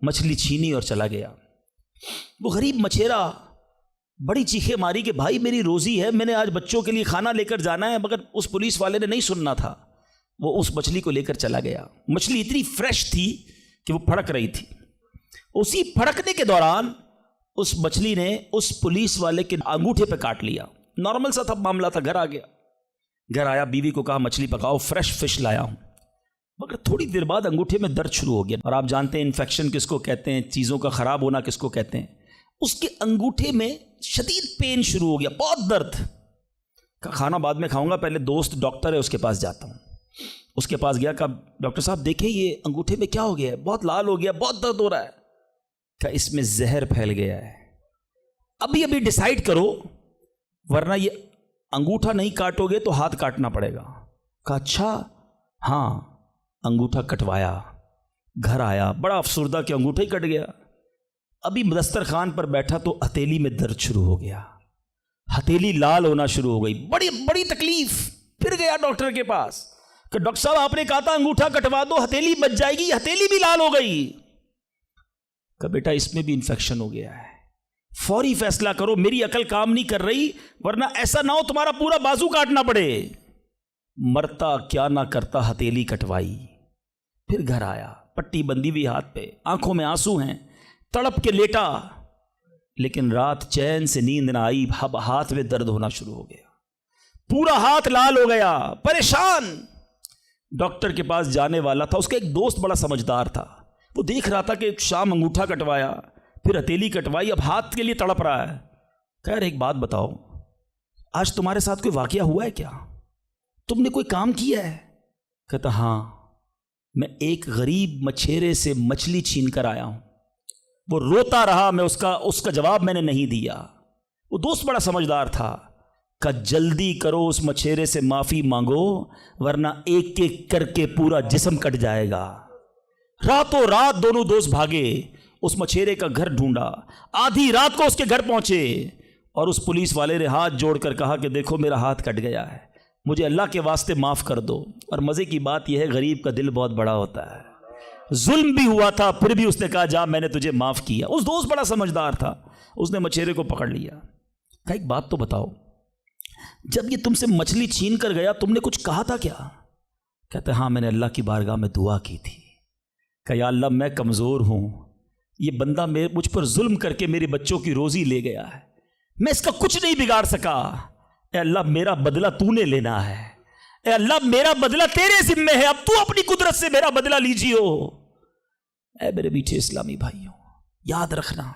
مچھلی چھینی اور چلا گیا۔ وہ غریب مچھیرا بڑی چیخیں ماری کہ بھائی میری روزی ہے، میں نے آج بچوں کے لیے کھانا لے کر جانا ہے، مگر اس پولیس والے نے نہیں سننا تھا، وہ اس مچھلی کو لے کر چلا گیا۔ مچھلی اتنی فریش تھی کہ وہ پھڑک رہی تھی۔ اسی پھڑکنے کے دوران اس مچھلی نے اس پولیس والے کے انگوٹھے پہ کاٹ لیا۔ نارمل سا تھا معاملہ تھا۔ گھر آ گیا، گھر آیا، بیوی کو کہا مچھلی پکاؤ، فریش فش لایا ہوں، مگر تھوڑی دیر بعد انگوٹھے میں درد شروع ہو گیا۔ اور آپ جانتے ہیں انفیکشن کس کو کہتے ہیں، چیزوں کا خراب ہونا کس کو کہتے ہیں۔ اس کے انگوٹھے میں شدید پین شروع ہو گیا، بہت درد۔ کہا کھانا بعد میں کھاؤں گا، پہلے دوست ڈاکٹر ہے اس کے پاس جاتا ہوں۔ اس کے پاس گیا، کہا ڈاکٹر صاحب دیکھیں یہ انگوٹھے میں کیا ہو گیا ہے، بہت لال ہو گیا، بہت درد ہو رہا ہے۔ کہا اس میں زہر پھیل گیا ہے، ابھی ابھی ڈیسائیڈ کرو ورنہ یہ انگوٹھا نہیں کاٹو گے تو ہاتھ کاٹنا پڑے گا۔ کہا اچھا ہاں۔ انگوٹھا کٹوایا، گھر آیا، بڑا افسردہ کہ انگوٹھا ہی کٹ گیا۔ ابھی دسترخوان پر بیٹھا تو ہتھیلی میں درد شروع ہو گیا، ہتھیلی لال ہونا شروع ہو گئی، بڑی بڑی تکلیف۔ پھر گیا ڈاکٹر کے پاس کہ ڈاکٹر صاحب آپ نے کہا تھا انگوٹھا کٹوا دو ہتھیلی بچ جائے گی، ہتھیلی بھی لال ہو گئی۔ کہ بیٹا اس میں بھی انفیکشن ہو گیا ہے، فوری فیصلہ کرو، میری عقل کام نہیں کر رہی ورنہ ایسا نہ ہو تمہارا پورا بازو کاٹنا پڑے۔ مرتا کیا نہ کرتا، ہتھیلی کٹوائی، پھر گھر آیا، پٹی بندی ہوئی ہاتھ پہ، آنکھوں میں آنسو ہیں، تڑپ کے لیٹا، لیکن رات چین سے نیند نہ آئی، ہاتھ میں درد ہونا شروع ہو گیا، پورا ہاتھ لال ہو گیا، پریشان۔ ڈاکٹر کے پاس جانے والا تھا، اس کا ایک دوست بڑا سمجھدار تھا، وہ دیکھ رہا تھا کہ شام انگوٹھا کٹوایا، پھر ہتھیلی کٹوائی، اب ہاتھ کے لیے تڑپ رہا ہے۔ خیر ایک بات بتاؤ، آج تمہارے ساتھ کوئی واقعہ ہوا ہے کیا؟ تم نے کوئی کام کیا ہے؟ کہتا ہاں، میں ایک غریب مچھیرے سے مچھلی چھین کر آیا ہوں، وہ روتا رہا، میں اس کا جواب میں نے نہیں دیا۔ وہ دوست بڑا سمجھدار تھا، کہ جلدی کرو اس مچھیرے سے معافی مانگو ورنہ ایک ایک کر کے پورا جسم کٹ جائے گا۔ راتوں رات دونوں دوست بھاگے، اس مچھیرے کا گھر ڈھونڈا، آدھی رات کو اس کے گھر پہنچے اور اس پولیس والے نے ہاتھ جوڑ کر کہا کہ دیکھو میرا ہاتھ کٹ گیا ہے، مجھے اللہ کے واسطے معاف کر دو۔ اور مزے کی بات یہ ہے غریب کا دل بہت بڑا ہوتا ہے، ظلم بھی ہوا تھا پھر بھی اس نے کہا جا میں نے تجھے معاف کیا۔ اس دوست بڑا سمجھدار تھا، اس نے مچھیرے کو پکڑ لیا، کہا ایک بات تو بتاؤ، جب یہ تم سے مچھلی چھین کر گیا تم نے کچھ کہا تھا کیا؟ کہتے ہاں میں نے اللہ کی بارگاہ میں دعا کی تھی کہ یا اللہ میں کمزور ہوں، یہ بندہ مجھ پر ظلم کر کے میرے بچوں کی روزی لے گیا ہے، میں اس کا کچھ نہیں بگاڑ سکا، اے اللہ میرا بدلہ تو نے لینا ہے، اے اللہ میرا بدلہ تیرے ذمہ ہے، اب تو اپنی قدرت سے میرا بدلہ لیجیو۔ اے میرے میٹھے اسلامی بھائیوں، یاد رکھنا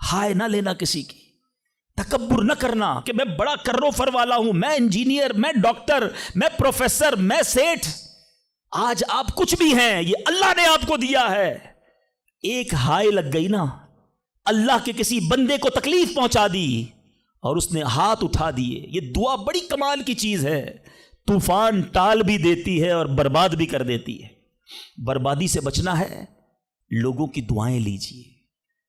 ہائے نہ لینا کسی کی، تکبر نہ کرنا کہ میں بڑا کرو فر والا ہوں، میں انجینئر، میں ڈاکٹر، میں پروفیسر، میں سیٹھ۔ آج آپ کچھ بھی ہیں، یہ اللہ نے آپ کو دیا ہے۔ ایک ہائے لگ گئی نا، اللہ کے کسی بندے کو تکلیف پہنچا دی اور اس نے ہاتھ اٹھا دیے۔ یہ دعا بڑی کمال کی چیز ہے، طوفان ٹال بھی دیتی ہے اور برباد بھی کر دیتی ہے۔ بربادی سے بچنا ہے، لوگوں کی دعائیں لیجیے۔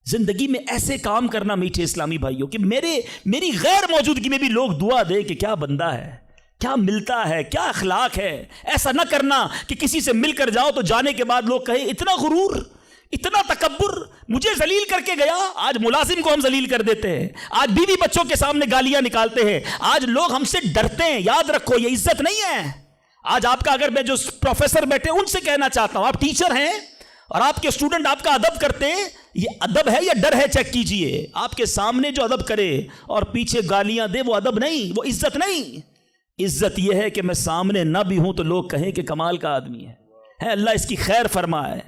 زندگی میں ایسے کام کرنا میٹھے اسلامی بھائیوں کہ میری غیر موجودگی میں بھی لوگ دعا دے کہ کیا بندہ ہے، کیا ملتا ہے، کیا اخلاق ہے۔ ایسا نہ کرنا کہ کسی سے مل کر جاؤ تو جانے کے بعد لوگ کہیں اتنا غرور، اتنا تکبر، مجھے ذلیل کر کے گیا۔ آج ملازم کو ہم ذلیل کر دیتے ہیں، آج بیوی بچوں کے سامنے گالیاں نکالتے ہیں، آج لوگ ہم سے ڈرتے ہیں۔ یاد رکھو یہ عزت نہیں ہے۔ آج آپ کا، اگر میں جو پروفیسر بیٹھے ان سے کہنا چاہتا ہوں، آپ ٹیچر ہیں اور آپ کے اسٹوڈنٹ آپ کا ادب کرتے ہیں، یہ ادب ہے یا ڈر ہے؟ چیک کیجئے۔ آپ کے سامنے جو ادب کرے اور پیچھے گالیاں دے، وہ ادب نہیں، وہ عزت نہیں۔ عزت یہ ہے کہ میں سامنے نہ بھی ہوں تو لوگ کہیں کہ کمال کا آدمی ہے، اللہ اس کی خیر فرمائے۔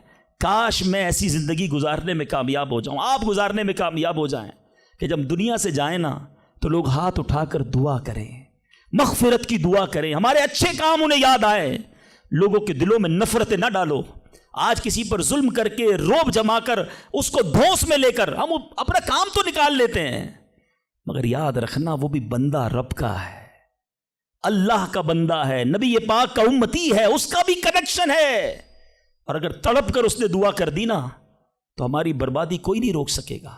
کاش میں ایسی زندگی گزارنے میں کامیاب ہو جاؤں، آپ گزارنے میں کامیاب ہو جائیں کہ جب دنیا سے جائیں نا تو لوگ ہاتھ اٹھا کر دعا کریں، مغفرت کی دعا کریں، ہمارے اچھے کام انہیں یاد آئے۔ لوگوں کے دلوں میں نفرتیں نہ ڈالو۔ آج کسی پر ظلم کر کے، روب جما کر، اس کو دھوس میں لے کر ہم اپنا کام تو نکال لیتے ہیں، مگر یاد رکھنا وہ بھی بندہ رب کا ہے، اللہ کا بندہ ہے، نبی پاک کا امتی ہے، اس کا بھی کنیکشن ہے۔ اور اگر تڑپ کر اس نے دعا کر دی نا تو ہماری بربادی کوئی نہیں روک سکے گا۔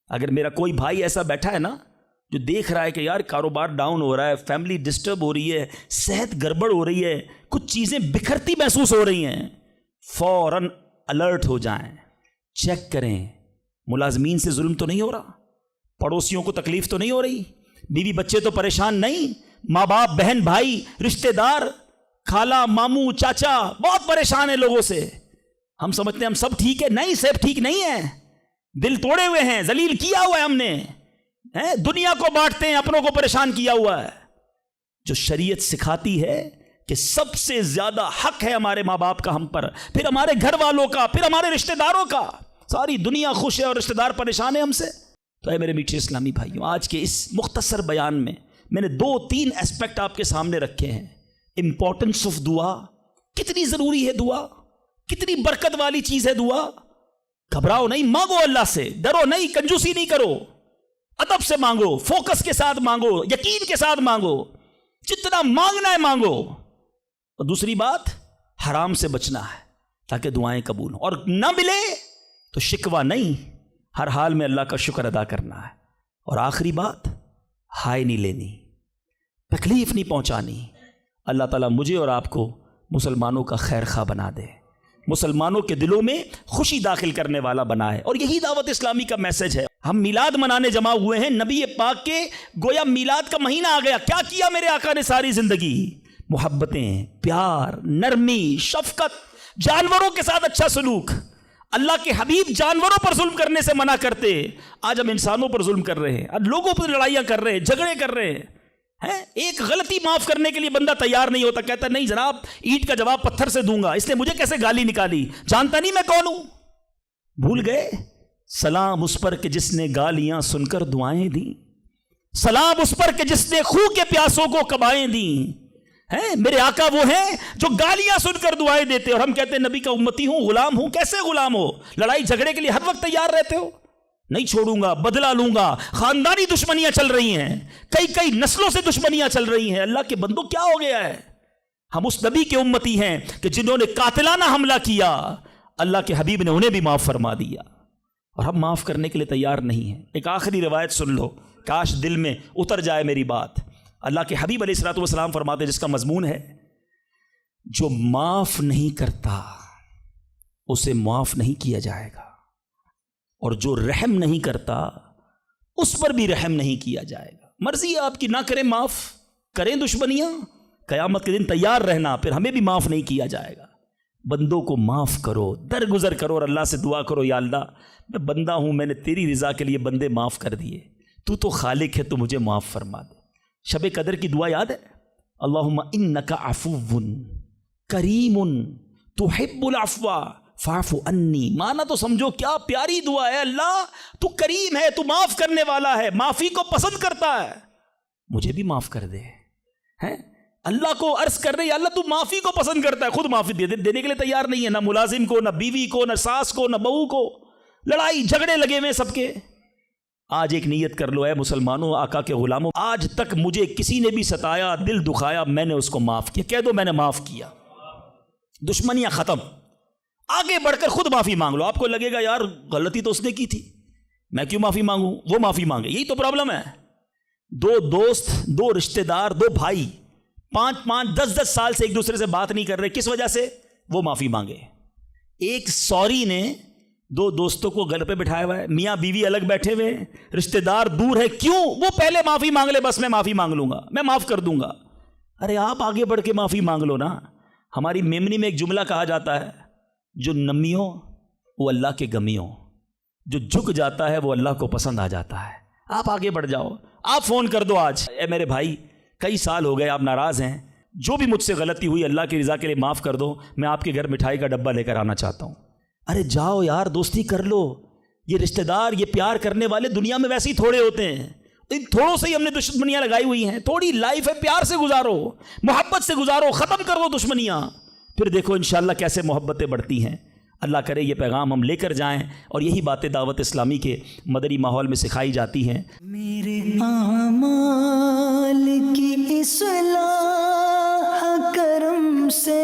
اگر میرا کوئی بھائی ایسا بیٹھا ہے نا جو دیکھ رہا ہے کہ یار کاروبار ڈاؤن ہو رہا ہے، فیملی ڈسٹرب ہو رہی ہے، صحت گڑبڑ ہو رہی ہے، کچھ چیزیں بکھرتی محسوس ہو رہی ہیں، فوراً الرٹ ہو جائیں، چیک کریں ملازمین سے ظلم تو نہیں ہو رہا، پڑوسیوں کو تکلیف تو نہیں ہو رہی، بیوی بچے تو پریشان نہیں، ماں باپ بہن بھائی رشتہ دار خالہ ماموں چاچا بہت پریشان ہیں لوگوں سے۔ ہم سمجھتے ہیں ہم سب ٹھیک ہے، نہیں سب ٹھیک نہیں ہے، دل توڑے ہوئے ہیں، ذلیل کیا ہوا ہے ہم نے، دنیا کو بانٹتے ہیں، اپنوں کو پریشان کیا ہوا ہے۔ جو شریعت سکھاتی ہے کہ سب سے زیادہ حق ہے ہمارے ماں باپ کا ہم پر، پھر ہمارے گھر والوں کا، پھر ہمارے رشتہ داروں کا۔ ساری دنیا خوش ہے اور رشتہ دار پریشان ہیں ہم سے۔ تو اے میرے میٹھے اسلامی بھائیوں، آج کے اس مختصر بیان میں نے 2-3 ایسپیکٹ آپ کے سامنے رکھے ہیں۔ امپورٹنس آف دعا، کتنی ضروری ہے دعا، کتنی برکت والی چیز ہے دعا۔ گھبراؤ نہیں، مانگو اللہ سے، ڈرو نہیں، کنجوسی نہیں کرو، ادب سے مانگو، فوکس کے ساتھ مانگو، یقین کے ساتھ مانگو، جتنا مانگنا ہے مانگو۔ اور دوسری بات، حرام سے بچنا ہے تاکہ دعائیں قبول ہوں، اور نہ ملے تو شکوہ نہیں، ہر حال میں اللہ کا شکر ادا کرنا ہے۔ اور آخری بات، ہائے نہیں لینی، تکلیف نہیں پہنچانی۔ اللہ تعالیٰ مجھے اور آپ کو مسلمانوں کا خیر خواہ بنا دے، مسلمانوں کے دلوں میں خوشی داخل کرنے والا بنائے۔ اور یہی دعوت اسلامی کا میسج ہے۔ ہم میلاد منانے جمع ہوئے ہیں، نبی پاک کے گویا میلاد کا مہینہ آ گیا، کیا کیا میرے آقا نے ساری زندگی؟ محبتیں، پیار، نرمی، شفقت، جانوروں کے ساتھ اچھا سلوک۔ اللہ کے حبیب جانوروں پر ظلم کرنے سے منع کرتے، آج ہم انسانوں پر ظلم کر رہے ہیں، آج لوگوں پر لڑائیاں کر رہے ہیں، جھگڑے کر رہے ہیں۔ ایک غلطی معاف کرنے کے لیے بندہ تیار نہیں ہوتا، کہتا نہیں جناب اینٹ کا جواب پتھر سے دوں گا، اس نے مجھے کیسے گالی نکالی، جانتا نہیں میں کون ہوں۔ بھول گئے؟ سلام اس پر کہ جس نے گالیاں سن کر دعائیں دیں، سلام اس پر کہ جس نے خون کے پیاسوں کو کبائیں دیں۔ میرے آقا وہ ہیں جو گالیاں سن کر دعائیں دیتے، اور ہم کہتے ہیں نبی کا امتی ہوں، غلام ہوں۔ کیسے غلام ہو؟ لڑائی جھگڑے کے لیے ہر وقت تیار رہتے ہو، نہیں چھوڑوں گا، بدلہ لوں گا، خاندانی دشمنیاں چل رہی ہیں، کئی نسلوں سے دشمنیاں چل رہی ہیں۔ اللہ کے بندوں کیا ہو گیا ہے؟ ہم اس نبی کے امتی ہیں کہ جنہوں نے قاتلانہ حملہ کیا، اللہ کے حبیب نے انہیں بھی معاف فرما دیا، اور ہم معاف کرنے کے لیے تیار نہیں ہیں۔ ایک آخری روایت سن لو، کاش دل میں اتر جائے میری بات۔ اللہ کے حبیب علیہ الصلوۃ والسلام فرماتے، جس کا مضمون ہے جو معاف نہیں کرتا اسے معاف نہیں کیا جائے گا، اور جو رحم نہیں کرتا اس پر بھی رحم نہیں کیا جائے گا۔ مرضی ہے آپ کی، نہ کریں معاف، کریں دشمنیاں، قیامت کے دن تیار رہنا، پھر ہمیں بھی معاف نہیں کیا جائے گا۔ بندوں کو معاف کرو، درگزر کرو، اور اللہ سے دعا کرو، یا اللہ میں بندہ ہوں، میں نے تیری رضا کے لیے بندے معاف کر دیے، تو خالق ہے، تو مجھے معاف فرما دے۔ شب قدر کی دعا یاد ہے؟ اللہم انک عفو کریم تحب العفو فاعف انی، مانا تو سمجھو کیا پیاری دعا ہے، اللہ تو کریم ہے، تو معاف کرنے والا ہے، معافی کو پسند کرتا ہے، مجھے بھی معاف کر دے. ہیں اللہ کو عرض کر رہے ہیں اللہ تو معافی کو پسند کرتا ہے، خود معافی دینے کے لیے تیار نہیں ہے، نہ ملازم کو، نہ بیوی کو، نہ ساس کو، نہ بہو کو، لڑائی جھگڑے لگے ہوئے سب کے. آج ایک نیت کر لو اے مسلمانوں، آقا کے غلاموں، آج تک مجھے کسی نے بھی ستایا، دل دکھایا، میں نے اس کو معاف کیا. کہہ دو میں نے معاف کیا، دشمنیاں ختم. آگے بڑھ کر خود معافی مانگ لو. آپ کو لگے گا یار غلطی تو اس نے کی تھی، میں کیوں معافی مانگوں، وہ معافی مانگے. یہی تو پرابلم ہے. دو دوست، دو رشتہ دار، دو بھائی 5-10 سال سے ایک دوسرے سے بات نہیں کر رہے، کس وجہ سے؟ وہ معافی مانگے. ایک سوری نے دو دوستوں کو گھر پہ بٹھایا ہوا ہے، میاں بیوی الگ بیٹھے ہوئے، رشتہ دار دور ہے، کیوں؟ وہ پہلے معافی مانگ لے، بس میں معافی مانگ لوں گا، میں معاف کر دوں گا. ارے آپ آگے بڑھ کے معافی مانگ لو نا. ہماری میمنی میں ایک جملہ کہا جاتا ہے، جو نمی ہو وہ اللہ کے گمی ہو، جو جھک جاتا ہے وہ اللہ کو پسند آ جاتا ہے. آپ آگے بڑھ جاؤ. آپ فون کر دو آج، اے میرے بھائی کئی سال ہو گئے آپ ناراض ہیں، جو بھی مجھ سے غلطی ہوئی اللہ کی رضا کے لیے معاف کر دو، میں آپ کے گھر مٹھائی کا ڈبہ لے کر آنا چاہتا ہوں. ارے جاؤ یار، دوستی کر لو. یہ رشتہ دار، یہ پیار کرنے والے دنیا میں ویسے ہی تھوڑے ہوتے ہیں، ان تھوڑوں سے ہی ہم نے دشمنیاں لگائی ہوئی ہیں. تھوڑی لائف ہے، پیار سے گزارو، محبت سے گزارو، ختم کر دو دشمنیاں، پھر دیکھو انشاءاللہ کیسے محبتیں بڑھتی ہیں. اللہ کرے یہ پیغام ہم لے کر جائیں، اور یہی باتیں دعوت اسلامی کے مدنی ماحول میں سکھائی جاتی ہیں. میرے اعمال کی اصلاح کرم سے